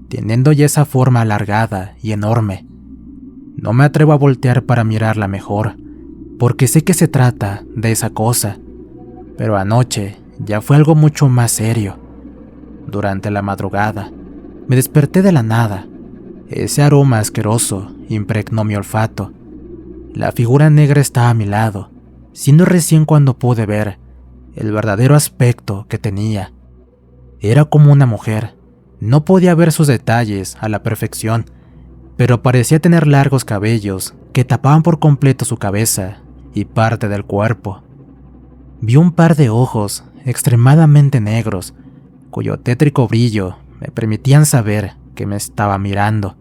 teniendo ya esa forma alargada y enorme. No me atrevo a voltear para mirarla mejor, porque sé que se trata de esa cosa, pero anoche ya fue algo mucho más serio. Durante la madrugada, me desperté de la nada. Ese aroma asqueroso impregnó mi olfato. La figura negra estaba a mi lado, siendo recién cuando pude ver el verdadero aspecto que tenía. Era como una mujer. No podía ver sus detalles a la perfección, pero parecía tener largos cabellos que tapaban por completo su cabeza y parte del cuerpo. Vi un par de ojos extremadamente negros, cuyo tétrico brillo me permitían saber que me estaba mirando.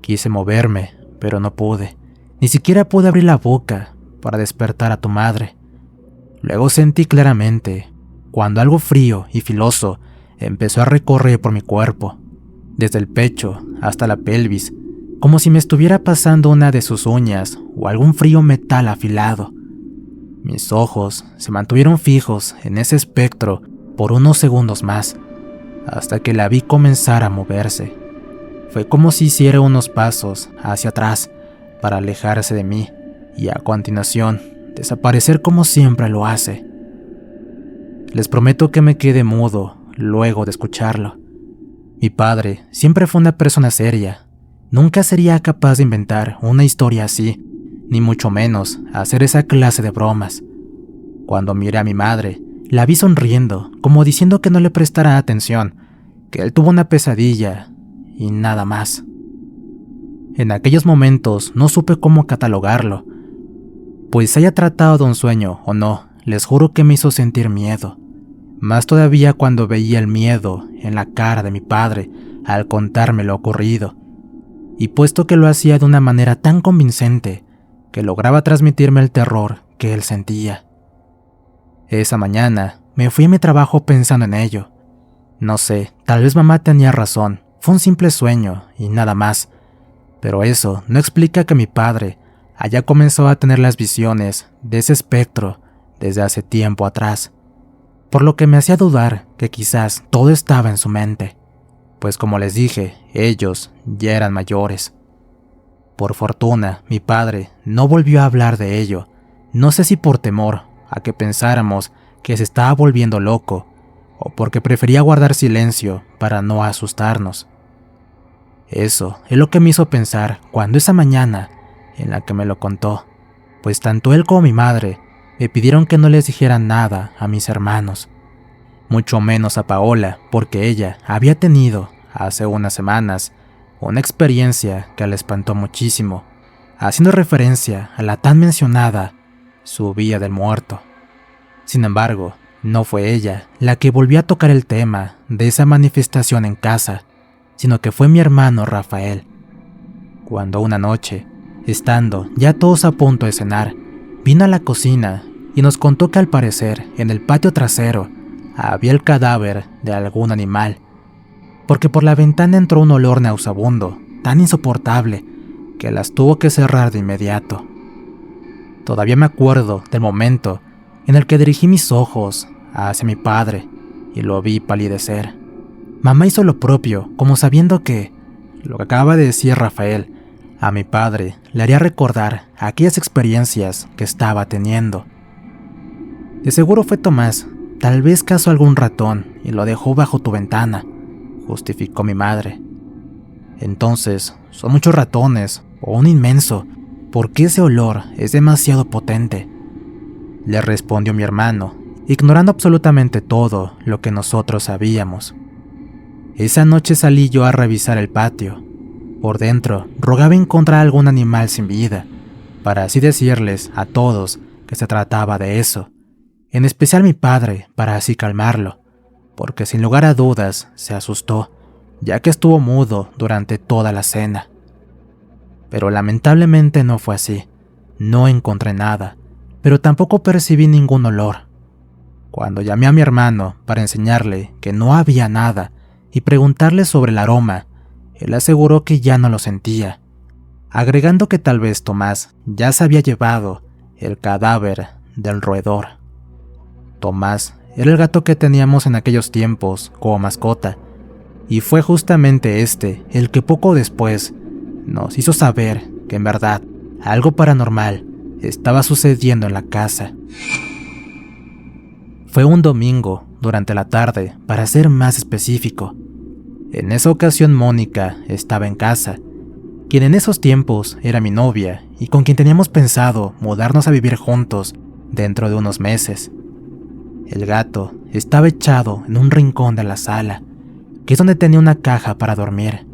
Quise moverme, pero no pude. Ni siquiera pude abrir la boca para despertar a tu madre. Luego sentí claramente cuando algo frío y filoso empezó a recorrer por mi cuerpo, desde el pecho hasta la pelvis, como si me estuviera pasando una de sus uñas o algún frío metal afilado. Mis ojos se mantuvieron fijos en ese espectro por unos segundos más, hasta que la vi comenzar a moverse. Fue como si hiciera unos pasos hacia atrás para alejarse de mí y a continuación desaparecer como siempre lo hace. Les prometo que me quedé mudo luego de escucharlo. Mi padre siempre fue una persona seria. Nunca sería capaz de inventar una historia así, ni mucho menos hacer esa clase de bromas. Cuando miré a mi madre, la vi sonriendo, como diciendo que no le prestara atención, que él tuvo una pesadilla y nada más. En aquellos momentos no supe cómo catalogarlo, pues haya tratado de un sueño o no, les juro que me hizo sentir miedo. Más todavía cuando veía el miedo en la cara de mi padre al contarme lo ocurrido, y puesto que lo hacía de una manera tan convincente que lograba transmitirme el terror que él sentía. Esa mañana me fui a mi trabajo pensando en ello. No sé, tal vez mamá tenía razón, fue un simple sueño y nada más, pero eso no explica que mi padre allá comenzó a tener las visiones de ese espectro desde hace tiempo atrás, por lo que me hacía dudar que quizás todo estaba en su mente, pues como les dije, ellos ya eran mayores. Por fortuna, mi padre no volvió a hablar de ello, no sé si por temor a que pensáramos que se estaba volviendo loco, o porque prefería guardar silencio para no asustarnos. Eso es lo que me hizo pensar cuando esa mañana en la que me lo contó, pues tanto él como mi madre me pidieron que no les dijera nada a mis hermanos, mucho menos a Paola, porque ella había tenido, hace unas semanas, una experiencia que la espantó muchísimo, haciendo referencia a la tan mencionada subida del muerto. Sin embargo, no fue ella la que volvió a tocar el tema de esa manifestación en casa, sino que fue mi hermano Rafael, cuando una noche, estando ya todos a punto de cenar, vino a la cocina y nos contó que al parecer en el patio trasero había el cadáver de algún animal, porque por la ventana entró un olor nauseabundo, tan insoportable, que las tuvo que cerrar de inmediato. Todavía me acuerdo del momento en el que dirigí mis ojos hacia mi padre y lo vi palidecer. Mamá hizo lo propio, como sabiendo que lo que acaba de decir Rafael a mi padre le haría recordar aquellas experiencias que estaba teniendo. De seguro fue Tomás, tal vez cazó algún ratón y lo dejó bajo tu ventana, justificó mi madre. Entonces, son muchos ratones o un inmenso, porque ese olor es demasiado potente, le respondió mi hermano, ignorando absolutamente todo lo que nosotros sabíamos. Esa noche salí yo a revisar el patio. Por dentro, rogaba encontrar algún animal sin vida, para así decirles a todos que se trataba de eso, en especial mi padre, para así calmarlo, porque sin lugar a dudas se asustó, ya que estuvo mudo durante toda la cena. Pero lamentablemente no fue así, no encontré nada, pero tampoco percibí ningún olor. Cuando llamé a mi hermano para enseñarle que no había nada y preguntarle sobre el aroma, él aseguró que ya no lo sentía, agregando que tal vez Tomás ya se había llevado el cadáver del roedor. Tomás era el gato que teníamos en aquellos tiempos como mascota, y fue justamente este el que poco después nos hizo saber que en verdad algo paranormal estaba sucediendo en la casa. Fue un domingo, durante la tarde, para ser más específico. En esa ocasión Mónica estaba en casa, quien en esos tiempos era mi novia y con quien teníamos pensado mudarnos a vivir juntos dentro de unos meses. El gato estaba echado en un rincón de la sala, que es donde tenía una caja para dormir,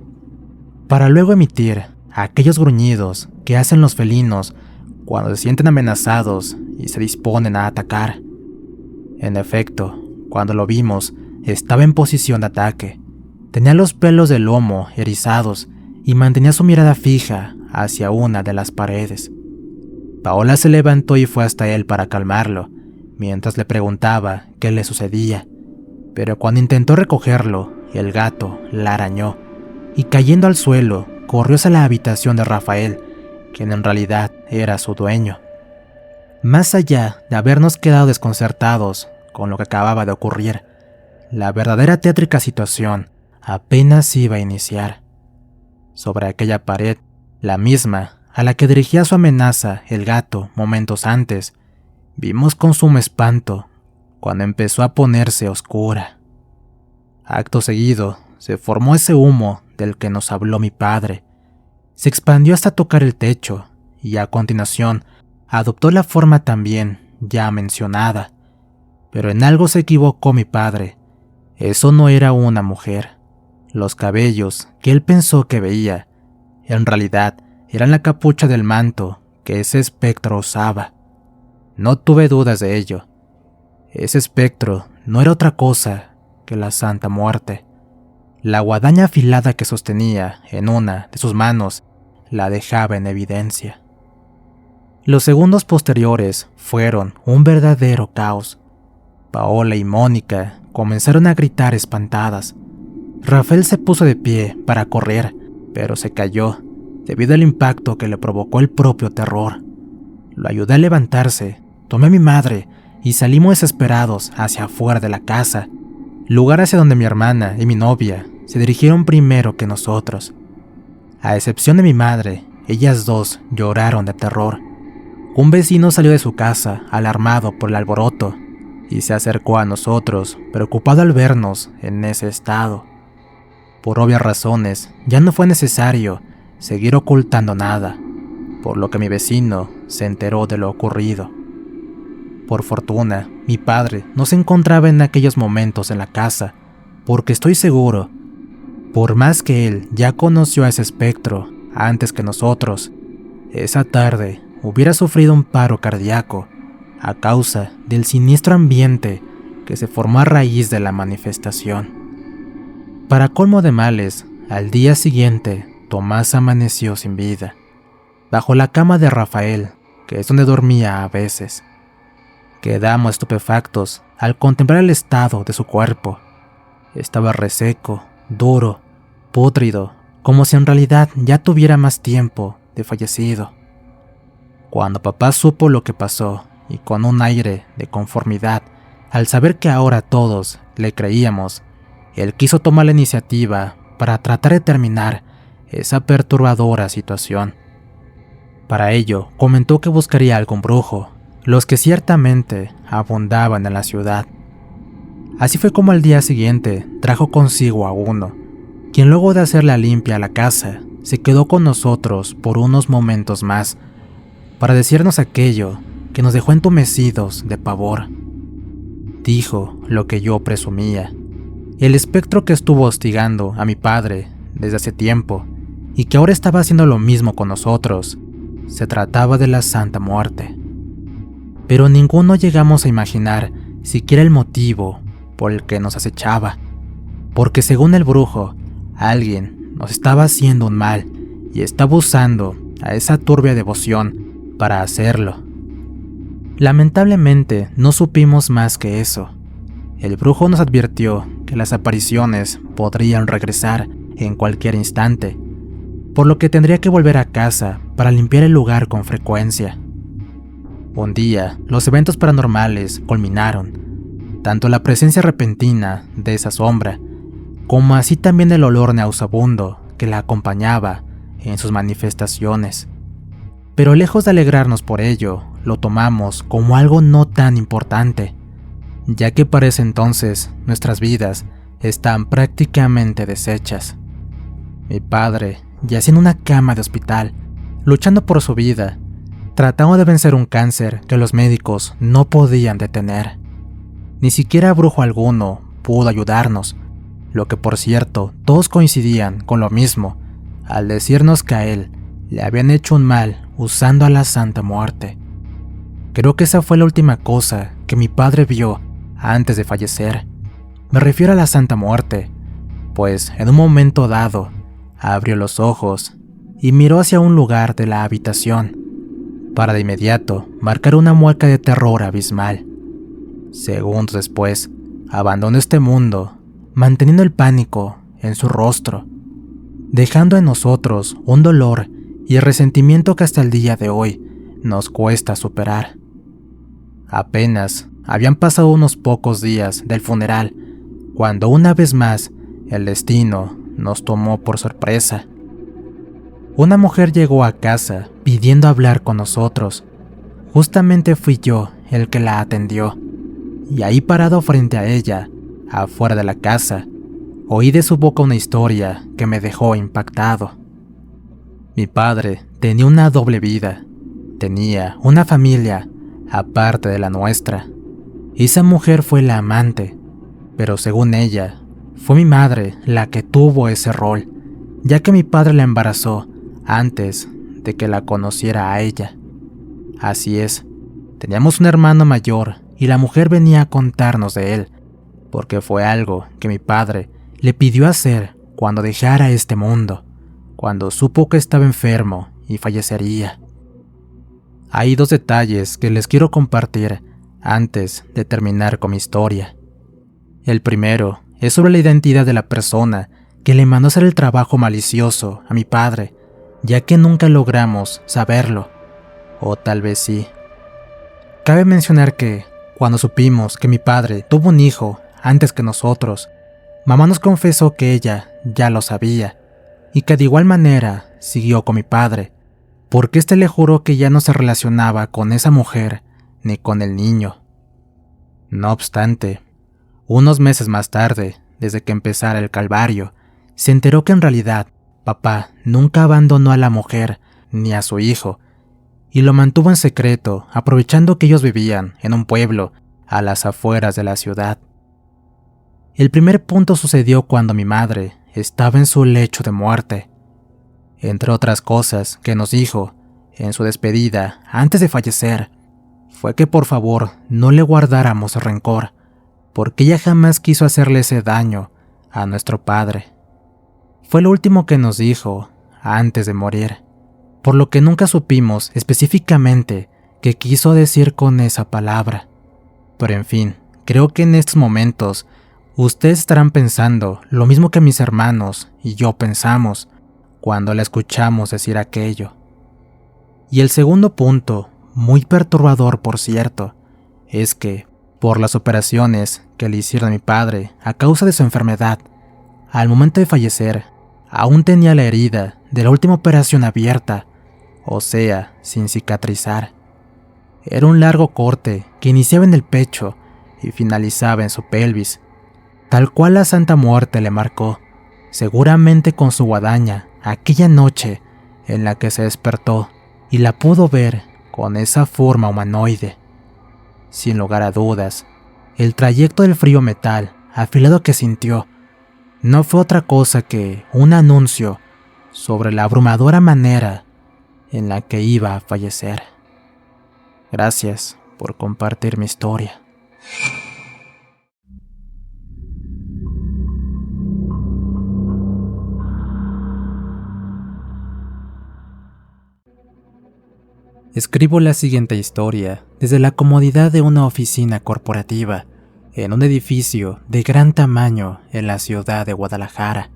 para luego emitir aquellos gruñidos que hacen los felinos cuando se sienten amenazados y se disponen a atacar. En efecto, cuando lo vimos, estaba en posición de ataque. Tenía los pelos del lomo erizados y mantenía su mirada fija hacia una de las paredes. Paola se levantó y fue hasta él para calmarlo, mientras le preguntaba qué le sucedía. Pero cuando intentó recogerlo, el gato la arañó y cayendo al suelo, corrió hacia la habitación de Rafael, quien en realidad era su dueño. Más allá de habernos quedado desconcertados con lo que acababa de ocurrir, la verdadera tétrica situación apenas iba a iniciar. Sobre aquella pared, la misma a la que dirigía su amenaza el gato momentos antes, vimos con sumo espanto cuando empezó a ponerse oscura. Acto seguido, se formó ese humo del que nos habló mi padre. Se expandió hasta tocar el techo y a continuación adoptó la forma también ya mencionada. Pero en algo se equivocó mi padre. Eso no era una mujer. Los cabellos que él pensó que veía, en realidad eran la capucha del manto que ese espectro usaba. No tuve dudas de ello. Ese espectro no era otra cosa que la Santa Muerte. La guadaña afilada que sostenía en una de sus manos la dejaba en evidencia. Los segundos posteriores fueron un verdadero caos. Paola y Mónica comenzaron a gritar espantadas. Rafael se puso de pie para correr, pero se cayó debido al impacto que le provocó el propio terror. Lo ayudé a levantarse, tomé a mi madre y salimos desesperados hacia afuera de la casa, lugar hacia donde mi hermana y mi novia se dirigieron primero que nosotros. A excepción de mi madre, ellas dos lloraron de terror. Un vecino salió de su casa, alarmado por el alboroto, y se acercó a nosotros, preocupado al vernos en ese estado. Por obvias razones, ya no fue necesario seguir ocultando nada, por lo que mi vecino se enteró de lo ocurrido. Por fortuna, mi padre no se encontraba en aquellos momentos en la casa, porque estoy seguro, por más que él ya conoció a ese espectro antes que nosotros, esa tarde hubiera sufrido un paro cardíaco a causa del siniestro ambiente que se formó a raíz de la manifestación. Para colmo de males, al día siguiente, Tomás amaneció sin vida, bajo la cama de Rafael, que es donde dormía a veces. Quedamos estupefactos al contemplar el estado de su cuerpo. Estaba reseco, duro, pútrido, como si en realidad ya tuviera más tiempo de fallecido. Cuando papá supo lo que pasó, y con un aire de conformidad, al saber que ahora todos le creíamos, él quiso tomar la iniciativa para tratar de terminar esa perturbadora situación. Para ello, comentó que buscaría algún brujo, los que ciertamente abundaban en la ciudad. Así fue como al día siguiente trajo consigo a uno, quien luego de hacer la limpia a la casa, se quedó con nosotros por unos momentos más, para decirnos aquello que nos dejó entumecidos de pavor. Dijo lo que yo presumía: el espectro que estuvo hostigando a mi padre desde hace tiempo y que ahora estaba haciendo lo mismo con nosotros, se trataba de la Santa Muerte. Pero ninguno llegamos a imaginar siquiera el motivo por el que nos acechaba, porque según el brujo, alguien nos estaba haciendo un mal y estaba usando a esa turbia devoción para hacerlo. Lamentablemente no supimos más que eso. El brujo nos advirtió que las apariciones podrían regresar en cualquier instante, por lo que tendría que volver a casa para limpiar el lugar con frecuencia. Un día, los eventos paranormales culminaron, tanto la presencia repentina de esa sombra, como así también el olor nauseabundo que la acompañaba en sus manifestaciones. Pero lejos de alegrarnos por ello, lo tomamos como algo no tan importante, ya que para ese entonces nuestras vidas están prácticamente deshechas. Mi padre yacía en una cama de hospital, luchando por su vida, tratando de vencer un cáncer que los médicos no podían detener. Ni siquiera brujo alguno pudo ayudarnos, lo que por cierto todos coincidían con lo mismo, al decirnos que a él le habían hecho un mal usando a la Santa Muerte. Creo que esa fue la última cosa que mi padre vio antes de fallecer. Me refiero a la Santa Muerte, pues en un momento dado abrió los ojos y miró hacia un lugar de la habitación, para de inmediato marcar una mueca de terror abismal. Segundos después, abandonó este mundo, manteniendo el pánico en su rostro, dejando en nosotros un dolor y el resentimiento que hasta el día de hoy nos cuesta superar. Apenas habían pasado unos pocos días del funeral, cuando una vez más el destino nos tomó por sorpresa. Una mujer llegó a casa pidiendo hablar con nosotros. Justamente fui yo el que la atendió, y ahí parado frente a ella, afuera de la casa, oí de su boca una historia que me dejó impactado. Mi padre tenía una doble vida, tenía una familia aparte de la nuestra. Esa mujer fue la amante, pero según ella, fue mi madre la que tuvo ese rol, ya que mi padre la embarazó antes de que la conociera a ella. Así es, teníamos un hermano mayor y la mujer venía a contarnos de él, porque fue algo que mi padre le pidió hacer cuando dejara este mundo, cuando supo que estaba enfermo y fallecería. Hay dos detalles que les quiero compartir antes de terminar con mi historia. El primero es sobre la identidad de la persona que le mandó hacer el trabajo malicioso a mi padre, ya que nunca logramos saberlo, o tal vez sí. Cabe mencionar que, cuando supimos que mi padre tuvo un hijo antes que nosotros, mamá nos confesó que ella ya lo sabía, y que de igual manera siguió con mi padre, porque éste le juró que ya no se relacionaba con esa mujer ni con el niño. No obstante, unos meses más tarde, desde que empezara el calvario, se enteró que en realidad papá nunca abandonó a la mujer ni a su hijo, y lo mantuvo en secreto, aprovechando que ellos vivían en un pueblo a las afueras de la ciudad. El primer punto sucedió cuando mi madre estaba en su lecho de muerte. Entre otras cosas que nos dijo en su despedida antes de fallecer, fue que por favor no le guardáramos rencor, porque ella jamás quiso hacerle ese daño a nuestro padre. Fue lo último que nos dijo antes de morir, por lo que nunca supimos específicamente qué quiso decir con esa palabra. Pero en fin, creo que en estos momentos ustedes estarán pensando lo mismo que mis hermanos y yo pensamos cuando la escuchamos decir aquello. Y el segundo punto, muy perturbador por cierto, es que, por las operaciones que le hicieron a mi padre a causa de su enfermedad, al momento de fallecer, aún tenía la herida de la última operación abierta, o sea, sin cicatrizar. Era un largo corte que iniciaba en el pecho y finalizaba en su pelvis, tal cual la Santa Muerte le marcó, seguramente con su guadaña, aquella noche en la que se despertó y la pudo ver con esa forma humanoide. Sin lugar a dudas, el trayecto del frío metal afilado que sintió no fue otra cosa que un anuncio sobre la abrumadora manera en la que iba a fallecer. Gracias por compartir mi historia. Escribo la siguiente historia desde la comodidad de una oficina corporativa en un edificio de gran tamaño en la ciudad de Guadalajara.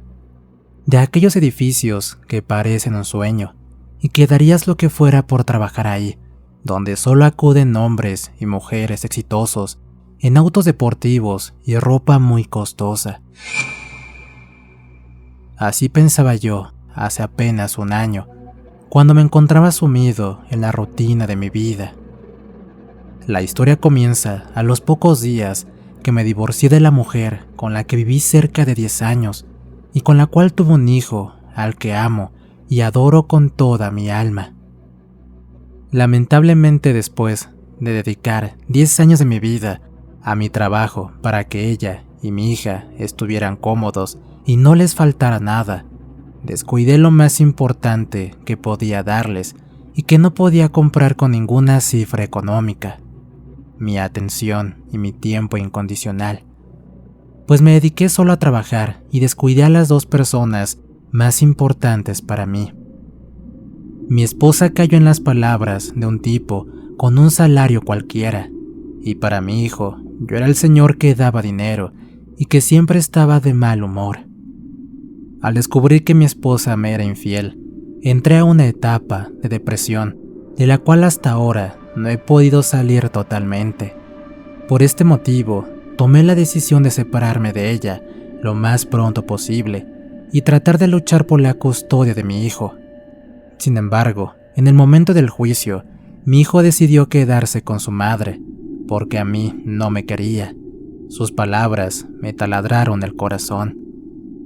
De aquellos edificios que parecen un sueño y que darías lo que fuera por trabajar ahí, donde solo acuden hombres y mujeres exitosos en autos deportivos y ropa muy costosa. Así pensaba yo hace apenas un año, cuando me encontraba sumido en la rutina de mi vida. La historia comienza a los pocos días que me divorcié de la mujer con la que viví cerca de 10 años y con la cual tuve un hijo al que amo y adoro con toda mi alma. Lamentablemente, después de dedicar 10 años de mi vida a mi trabajo para que ella y mi hija estuvieran cómodos y no les faltara nada, descuidé lo más importante que podía darles y que no podía comprar con ninguna cifra económica: mi atención y mi tiempo incondicional. Pues me dediqué solo a trabajar y descuidé a las dos personas más importantes para mí. Mi esposa cayó en las palabras de un tipo con un salario cualquiera, y para mi hijo yo era el señor que daba dinero y que siempre estaba de mal humor. Al descubrir que mi esposa me era infiel, entré a una etapa de depresión de la cual hasta ahora no he podido salir totalmente. Por este motivo, tomé la decisión de separarme de ella lo más pronto posible y tratar de luchar por la custodia de mi hijo. Sin embargo, en el momento del juicio, mi hijo decidió quedarse con su madre, porque a mí no me quería. Sus palabras me taladraron el corazón.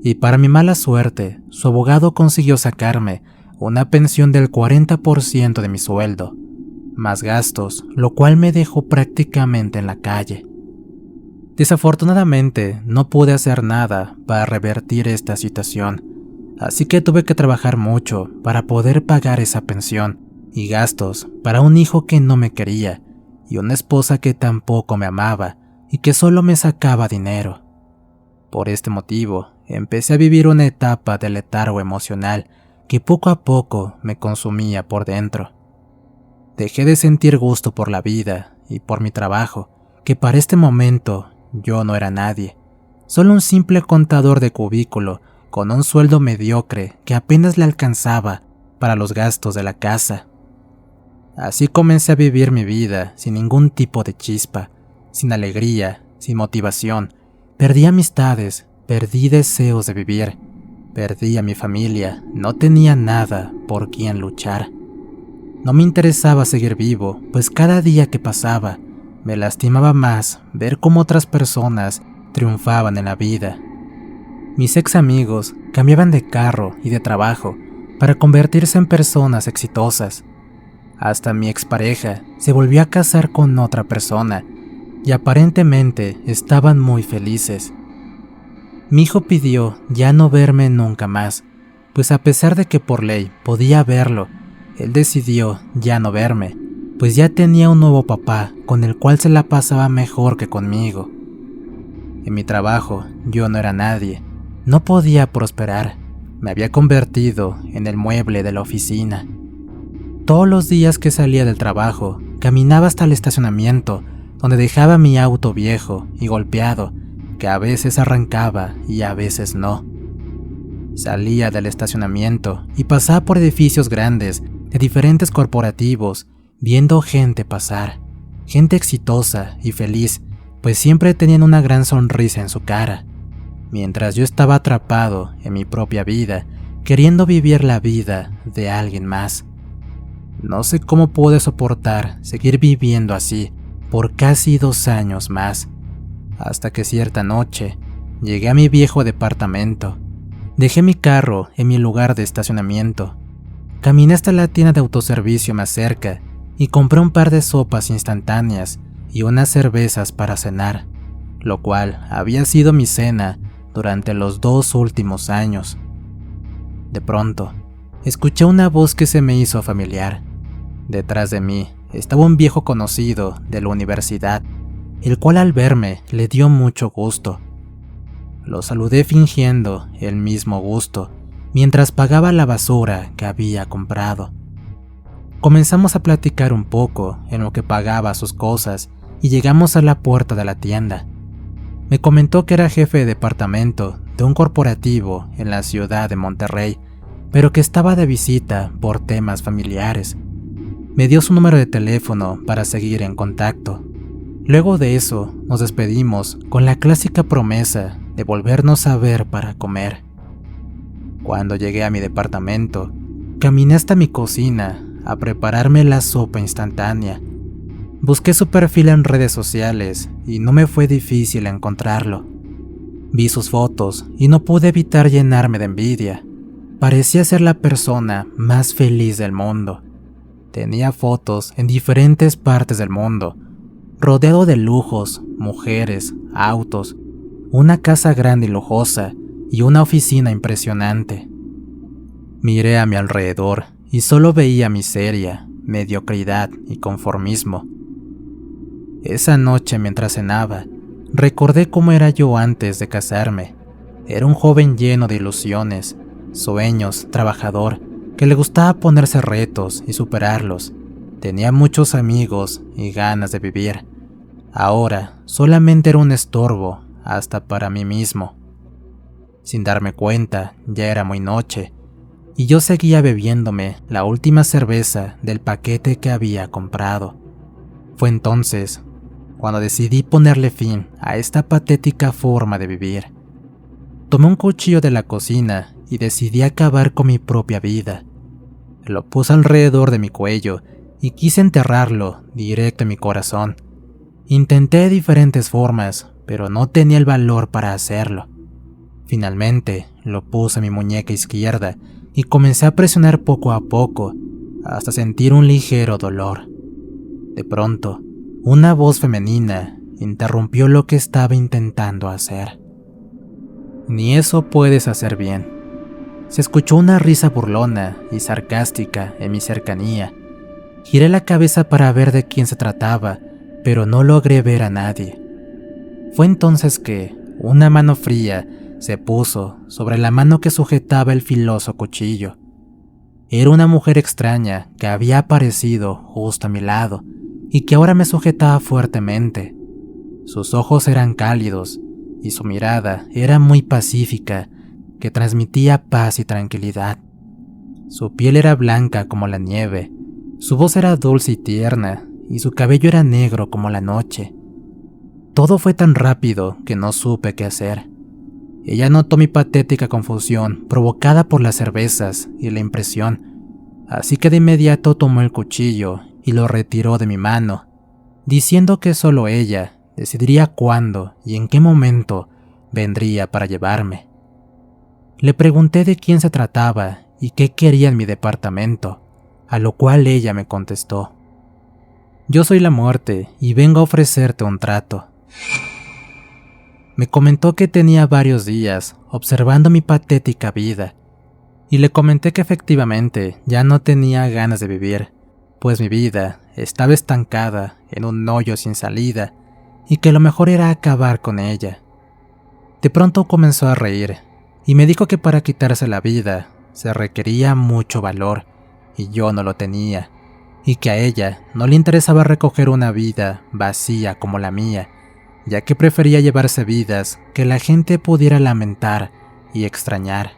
Y para mi mala suerte, su abogado consiguió sacarme una pensión del 40% de mi sueldo, más gastos, lo cual me dejó prácticamente en la calle. Desafortunadamente, no pude hacer nada para revertir esta situación, así que tuve que trabajar mucho para poder pagar esa pensión y gastos para un hijo que no me quería y una esposa que tampoco me amaba y que solo me sacaba dinero. Por este motivo, empecé a vivir una etapa de letargo emocional que poco a poco me consumía por dentro. Dejé de sentir gusto por la vida y por mi trabajo, que para este momento yo no era nadie, solo un simple contador de cubículo con un sueldo mediocre que apenas le alcanzaba para los gastos de la casa. Así comencé a vivir mi vida sin ningún tipo de chispa, sin alegría, sin motivación. Perdí amistades, perdí deseos de vivir, perdí a mi familia, no tenía nada por quien luchar. No me interesaba seguir vivo, pues cada día que pasaba me lastimaba más ver cómo otras personas triunfaban en la vida. Mis ex amigos cambiaban de carro y de trabajo para convertirse en personas exitosas. Hasta mi expareja se volvió a casar con otra persona y aparentemente estaban muy felices. Mi hijo pidió ya no verme nunca más, pues a pesar de que por ley podía verlo, él decidió ya no verme, pues ya tenía un nuevo papá con el cual se la pasaba mejor que conmigo. En mi trabajo yo no era nadie, no podía prosperar, me había convertido en el mueble de la oficina. Todos los días que salía del trabajo, caminaba hasta el estacionamiento, donde dejaba mi auto viejo y golpeado, que a veces arrancaba y a veces no. Salía del estacionamiento y pasaba por edificios grandes de diferentes corporativos, viendo gente pasar, gente exitosa y feliz, pues siempre tenían una gran sonrisa en su cara, mientras yo estaba atrapado en mi propia vida, queriendo vivir la vida de alguien más. No sé cómo pude soportar seguir viviendo así por casi 2 años más, hasta que cierta noche llegué a mi viejo departamento. Dejé mi carro en mi lugar de estacionamiento. Caminé hasta la tienda de autoservicio más cerca y compré un par de sopas instantáneas y unas cervezas para cenar, lo cual había sido mi cena durante los 2 últimos años. De pronto, escuché una voz que se me hizo familiar. Detrás de mí estaba un viejo conocido de la universidad, el cual al verme le dio mucho gusto. Lo saludé fingiendo el mismo gusto, mientras pagaba la basura que había comprado. Comenzamos a platicar un poco en lo que pagaba sus cosas y llegamos a la puerta de la tienda. Me comentó que era jefe de departamento de un corporativo en la ciudad de Monterrey, pero que estaba de visita por temas familiares. Me dio su número de teléfono para seguir en contacto. Luego de eso, nos despedimos con la clásica promesa de volvernos a ver para comer. Cuando llegué a mi departamento, caminé hasta mi cocina a prepararme la sopa instantánea. Busqué su perfil en redes sociales y no me fue difícil encontrarlo. Vi sus fotos y no pude evitar llenarme de envidia. Parecía ser la persona más feliz del mundo. Tenía fotos en diferentes partes del mundo, rodeado de lujos, mujeres, autos, una casa grande y lujosa y una oficina impresionante. Miré a mi alrededor y solo veía miseria, mediocridad y conformismo. Esa noche mientras cenaba, recordé cómo era yo antes de casarme. Era un joven lleno de ilusiones, sueños, trabajador, que le gustaba ponerse retos y superarlos. Tenía muchos amigos y ganas de vivir. Ahora solamente era un estorbo, hasta para mí mismo. Sin darme cuenta, ya era muy noche, y yo seguía bebiéndome la última cerveza del paquete que había comprado. Fue entonces cuando decidí ponerle fin a esta patética forma de vivir. Tomé un cuchillo de la cocina y decidí acabar con mi propia vida. Lo puse alrededor de mi cuello y quise enterrarlo directo en mi corazón. Intenté diferentes formas, pero no tenía el valor para hacerlo. Finalmente, lo puse en mi muñeca izquierda y comencé a presionar poco a poco, hasta sentir un ligero dolor. De pronto, una voz femenina interrumpió lo que estaba intentando hacer. Ni eso puedes hacer bien. Se escuchó una risa burlona y sarcástica en mi cercanía. Giré la cabeza para ver de quién se trataba, pero no logré ver a nadie. Fue entonces que una mano fría se puso sobre la mano que sujetaba el filoso cuchillo. Era una mujer extraña que había aparecido justo a mi lado y que ahora me sujetaba fuertemente. Sus ojos eran cálidos y su mirada era muy pacífica, que transmitía paz y tranquilidad. Su piel era blanca como la nieve, su voz era dulce y tierna, y su cabello era negro como la noche. Todo fue tan rápido que no supe qué hacer. Ella notó mi patética confusión provocada por las cervezas y la impresión, así que de inmediato tomó el cuchillo y lo retiró de mi mano, diciendo que solo ella decidiría cuándo y en qué momento vendría para llevarme. Le pregunté de quién se trataba y qué quería en mi departamento, a lo cual ella me contestó: «Yo soy la muerte y vengo a ofrecerte un trato». Me comentó que tenía varios días observando mi patética vida, y le comenté que efectivamente ya no tenía ganas de vivir, pues mi vida estaba estancada en un hoyo sin salida y que lo mejor era acabar con ella. De pronto comenzó a reír y me dijo que para quitarse la vida se requería mucho valor y yo no lo tenía, y que a ella no le interesaba recoger una vida vacía como la mía, ya que prefería llevarse vidas que la gente pudiera lamentar y extrañar.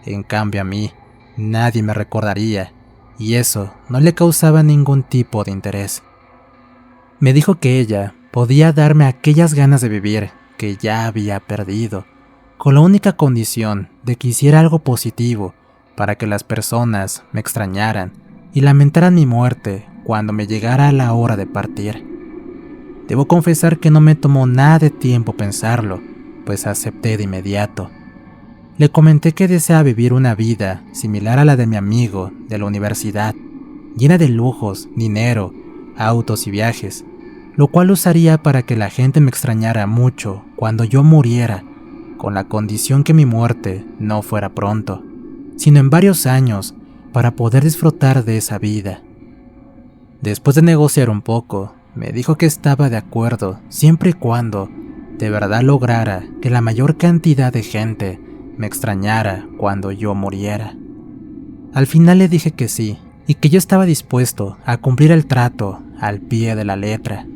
En cambio a mí, nadie me recordaría, y eso no le causaba ningún tipo de interés. Me dijo que ella podía darme aquellas ganas de vivir que ya había perdido, con la única condición de que hiciera algo positivo para que las personas me extrañaran y lamentaran mi muerte cuando me llegara la hora de partir. Debo confesar que no me tomó nada de tiempo pensarlo, pues acepté de inmediato. Le comenté que deseaba vivir una vida similar a la de mi amigo de la universidad, llena de lujos, dinero, autos y viajes, lo cual usaría para que la gente me extrañara mucho cuando yo muriera, con la condición que mi muerte no fuera pronto, sino en varios años, para poder disfrutar de esa vida. Después de negociar un poco, me dijo que estaba de acuerdo siempre y cuando de verdad lograra que la mayor cantidad de gente me extrañara cuando yo muriera. Al final le dije que sí, y que yo estaba dispuesto a cumplir el trato al pie de la letra.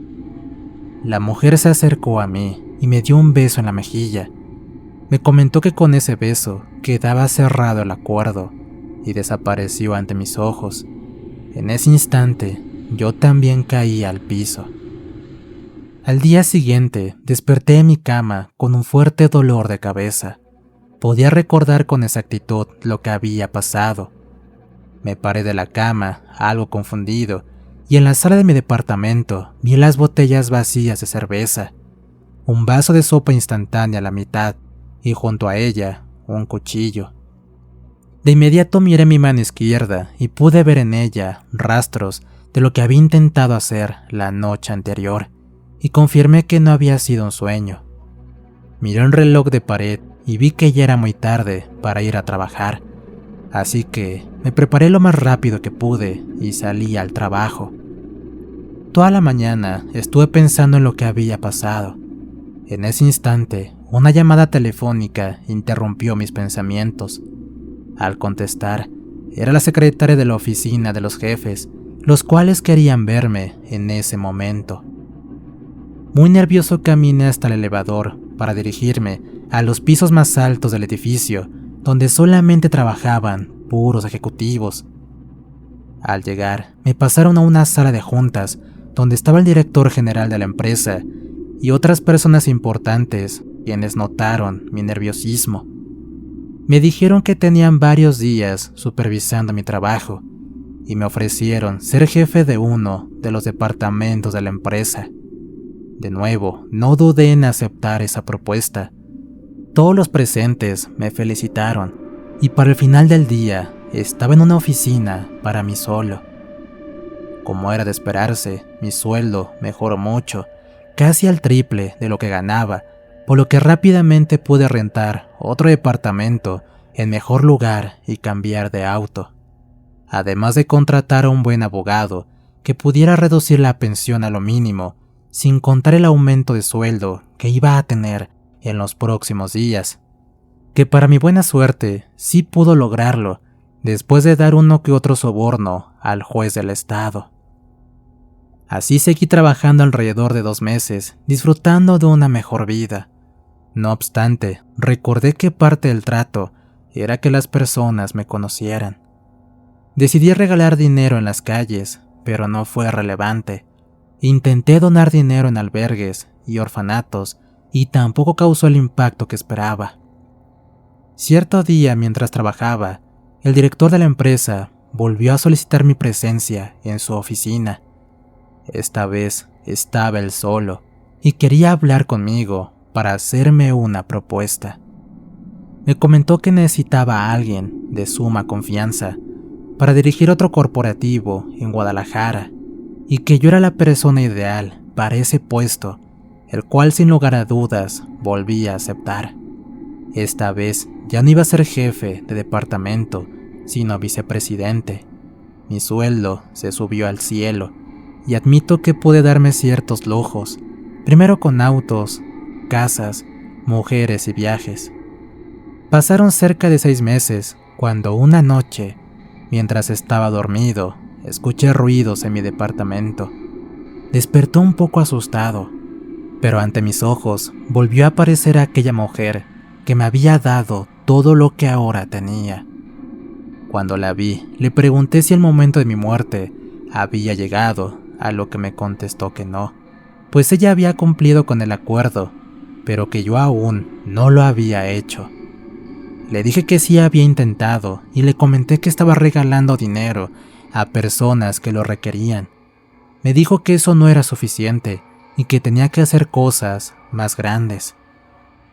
La mujer se acercó a mí y me dio un beso en la mejilla. Me comentó que con ese beso quedaba cerrado el acuerdo y desapareció ante mis ojos. En ese instante, yo también caí al piso. Al día siguiente, desperté en mi cama con un fuerte dolor de cabeza. Podía recordar con exactitud lo que había pasado. Me paré de la cama, algo confundido, y en la sala de mi departamento vi las botellas vacías de cerveza, un vaso de sopa instantánea a la mitad, y junto a ella, un cuchillo. De inmediato miré mi mano izquierda y pude ver en ella rastros de lo que había intentado hacer la noche anterior, y confirmé que no había sido un sueño. Miré un reloj de pared y vi que ya era muy tarde para ir a trabajar, así que me preparé lo más rápido que pude y salí al trabajo. Toda la mañana estuve pensando en lo que había pasado. En ese instante, una llamada telefónica interrumpió mis pensamientos. Al contestar, era la secretaria de la oficina de los jefes, los cuales querían verme en ese momento. Muy nervioso caminé hasta el elevador para dirigirme a los pisos más altos del edificio, donde solamente trabajaban puros ejecutivos. Al llegar, me pasaron a una sala de juntas, donde estaba el director general de la empresa y otras personas importantes, quienes notaron mi nerviosismo. Me dijeron que tenían varios días supervisando mi trabajo y me ofrecieron ser jefe de uno de los departamentos de la empresa. De nuevo, no dudé en aceptar esa propuesta. Todos los presentes me felicitaron y para el final del día estaba en una oficina para mí solo. Como era de esperarse, mi sueldo mejoró mucho, casi al triple de lo que ganaba, por lo que rápidamente pude rentar otro departamento en mejor lugar y cambiar de auto, además de contratar a un buen abogado que pudiera reducir la pensión a lo mínimo, sin contar el aumento de sueldo que iba a tener en los próximos días, que para mi buena suerte sí pudo lograrlo después de dar uno que otro soborno al juez del estado. Así seguí trabajando alrededor de 2 meses, disfrutando de una mejor vida. No obstante, recordé que parte del trato era que las personas me conocieran. Decidí regalar dinero en las calles, pero no fue relevante. Intenté donar dinero en albergues y orfanatos y tampoco causó el impacto que esperaba. Cierto día, mientras trabajaba, el director de la empresa volvió a solicitar mi presencia en su oficina. Esta vez estaba él solo y quería hablar conmigo para hacerme una propuesta. Me comentó que necesitaba a alguien de suma confianza para dirigir otro corporativo en Guadalajara y que yo era la persona ideal para ese puesto, el cual sin lugar a dudas volví a aceptar. Esta vez ya no iba a ser jefe de departamento, sino vicepresidente. Mi sueldo se subió al cielo y admito que pude darme ciertos lujos, primero con autos, casas, mujeres y viajes. Pasaron cerca de 6 meses cuando una noche, mientras estaba dormido, escuché ruidos en mi departamento. Despertó un poco asustado, pero ante mis ojos volvió a aparecer aquella mujer que me había dado todo lo que ahora tenía. Cuando la vi, le pregunté si el momento de mi muerte había llegado, a lo que me contestó que no, pues ella había cumplido con el acuerdo, pero que yo aún no lo había hecho. Le dije que sí había intentado y le comenté que estaba regalando dinero a personas que lo requerían. Me dijo que eso no era suficiente y que tenía que hacer cosas más grandes.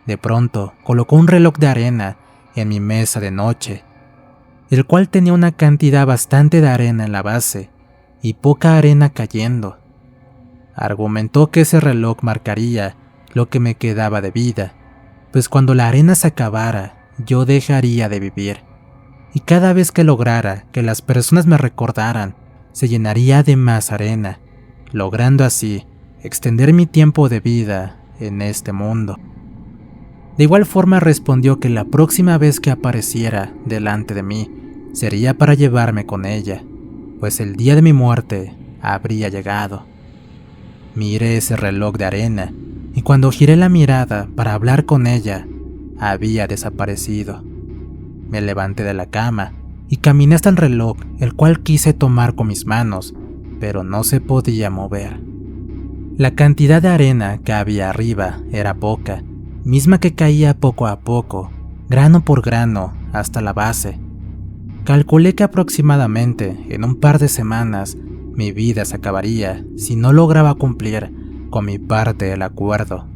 De pronto, colocó un reloj de arena en mi mesa de noche, el cual tenía una cantidad bastante de arena en la base y poca arena cayendo. Argumentó que ese reloj marcaría lo que me quedaba de vida, pues cuando la arena se acabara, yo dejaría de vivir, y cada vez que lograra que las personas me recordaran, se llenaría de más arena, logrando así extender mi tiempo de vida en este mundo. De igual forma respondió que la próxima vez que apareciera delante de mí sería para llevarme con ella, pues el día de mi muerte habría llegado. Miré ese reloj de arena y cuando giré la mirada para hablar con ella, había desaparecido. Me levanté de la cama y caminé hasta el reloj, el cual quise tomar con mis manos, pero no se podía mover. La cantidad de arena que había arriba era poca, misma que caía poco a poco, grano por grano, hasta la base. Calculé que aproximadamente en un par de semanas mi vida se acabaría si no lograba cumplir con mi parte del acuerdo.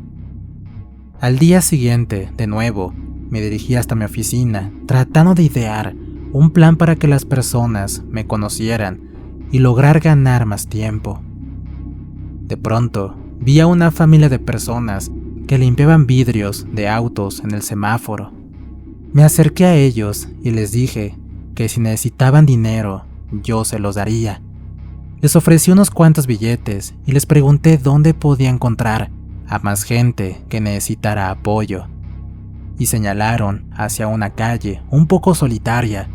Al día siguiente, de nuevo, me dirigí hasta mi oficina, tratando de idear un plan para que las personas me conocieran y lograr ganar más tiempo. De pronto, vi a una familia de personas que limpiaban vidrios de autos en el semáforo. Me acerqué a ellos y les dije que si necesitaban dinero, yo se los daría. Les ofrecí unos cuantos billetes y les pregunté dónde podía encontrar a más gente que necesitara apoyo, y señalaron hacia una calle un poco solitaria,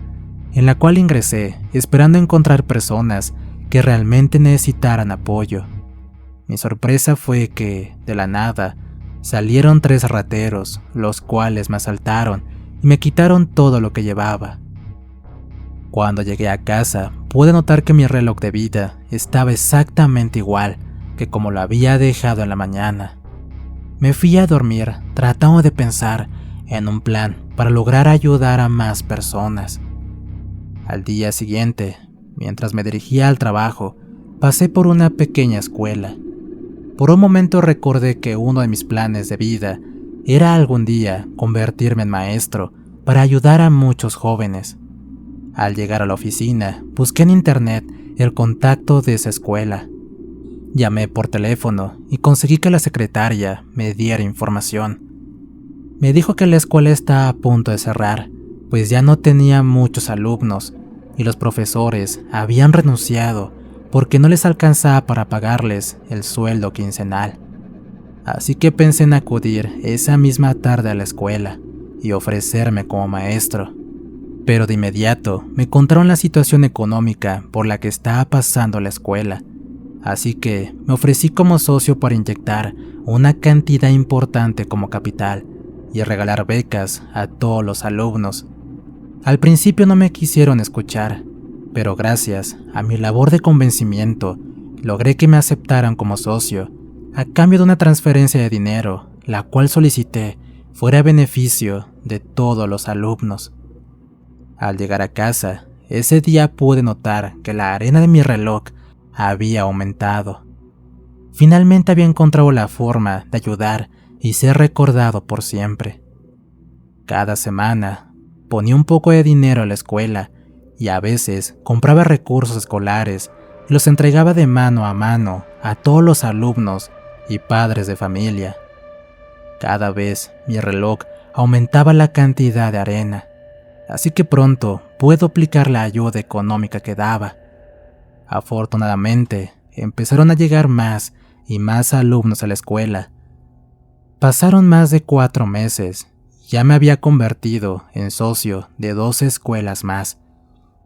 en la cual ingresé esperando encontrar personas que realmente necesitaran apoyo. Mi sorpresa fue que, de la nada, salieron 3 rateros, los cuales me asaltaron y me quitaron todo lo que llevaba. Cuando llegué a casa, pude notar que mi reloj de vida estaba exactamente igual que como lo había dejado en la mañana. Me fui a dormir tratando de pensar en un plan para lograr ayudar a más personas. Al día siguiente, mientras me dirigía al trabajo, pasé por una pequeña escuela. Por un momento recordé que uno de mis planes de vida era algún día convertirme en maestro para ayudar a muchos jóvenes. Al llegar a la oficina, busqué en internet el contacto de esa escuela. Llamé por teléfono y conseguí que la secretaria me diera información. Me dijo que la escuela está a punto de cerrar, pues ya no tenía muchos alumnos y los profesores habían renunciado porque no les alcanzaba para pagarles el sueldo quincenal. Así que pensé en acudir esa misma tarde a la escuela y ofrecerme como maestro. Pero de inmediato me contaron la situación económica por la que estaba pasando la escuela, así que me ofrecí como socio para inyectar una cantidad importante como capital y regalar becas a todos los alumnos. Al principio no me quisieron escuchar, pero gracias a mi labor de convencimiento, logré que me aceptaran como socio, a cambio de una transferencia de dinero, la cual solicité fuera a beneficio de todos los alumnos. Al llegar a casa, ese día pude notar que la arena de mi reloj había aumentado. Finalmente había encontrado la forma de ayudar y ser recordado por siempre. Cada semana ponía un poco de dinero a la escuela y a veces compraba recursos escolares y los entregaba de mano a todos los alumnos y padres de familia. Cada vez mi reloj aumentaba la cantidad de arena, así que pronto pude duplicar la ayuda económica que daba. Afortunadamente, empezaron a llegar más y más alumnos a la escuela. Pasaron más de 4 meses, ya me había convertido en socio de 2 escuelas más,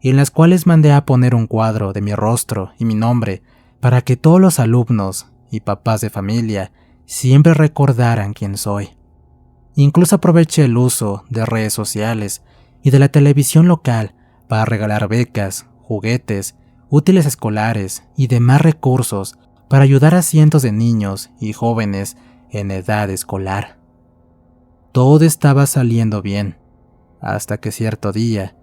y en las cuales mandé a poner un cuadro de mi rostro y mi nombre para que todos los alumnos y papás de familia siempre recordaran quién soy. Incluso aproveché el uso de redes sociales y de la televisión local para regalar becas, juguetes, útiles escolares y demás recursos para ayudar a cientos de niños y jóvenes en edad escolar. Todo estaba saliendo bien, hasta que cierto día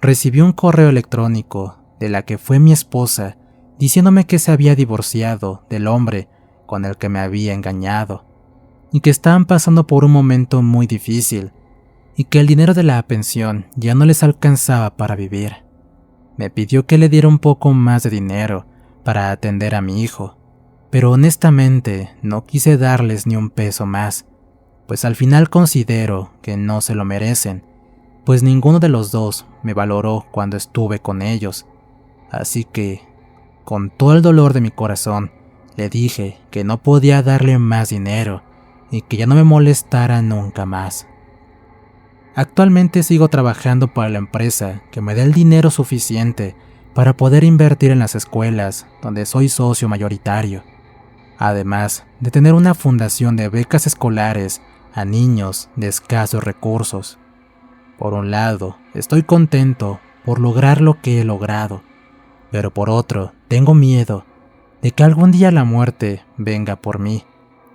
recibí un correo electrónico de la que fue mi esposa diciéndome que se había divorciado del hombre con el que me había engañado y que estaban pasando por un momento muy difícil y que el dinero de la pensión ya no les alcanzaba para vivir. Me pidió que le diera un poco más de dinero para atender a mi hijo, pero honestamente no quise darles ni un peso más, pues al final considero que no se lo merecen, pues ninguno de los dos me valoró cuando estuve con ellos. Así que, con todo el dolor de mi corazón, le dije que no podía darle más dinero y que ya no me molestara nunca más. Actualmente sigo trabajando para la empresa que me dé el dinero suficiente para poder invertir en las escuelas donde soy socio mayoritario, además de tener una fundación de becas escolares a niños de escasos recursos. Por un lado, estoy contento por lograr lo que he logrado, pero por otro, tengo miedo de que algún día la muerte venga por mí,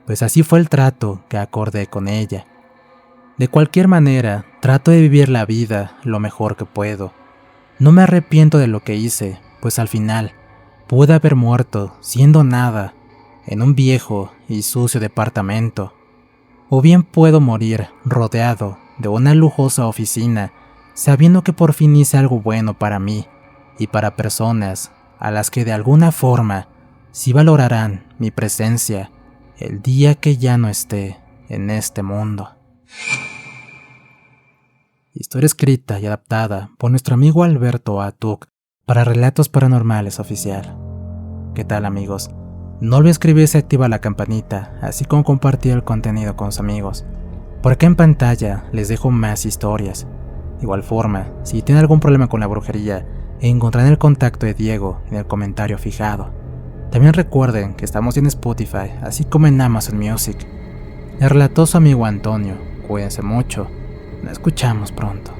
pues así fue el trato que acordé con ella. De cualquier manera, trato de vivir la vida lo mejor que puedo. No me arrepiento de lo que hice, pues al final pude haber muerto siendo nada en un viejo y sucio departamento, o bien puedo morir rodeado de una lujosa oficina, sabiendo que por fin hice algo bueno para mí y para personas a las que de alguna forma sí valorarán mi presencia el día que ya no esté en este mundo. Historia escrita y adaptada por nuestro amigo Alberto Atuk para Relatos Paranormales Oficial. ¿Qué tal, amigos? No olviden suscribirse y activar la campanita, así como compartir el contenido con sus amigos. Por acá en pantalla les dejo más historias. De igual forma, si tienen algún problema con la brujería, encontrarán el contacto de Diego en el comentario fijado. También recuerden que estamos en Spotify, así como en Amazon Music. Les relató su amigo Antonio. Cuídense mucho. Nos escuchamos pronto.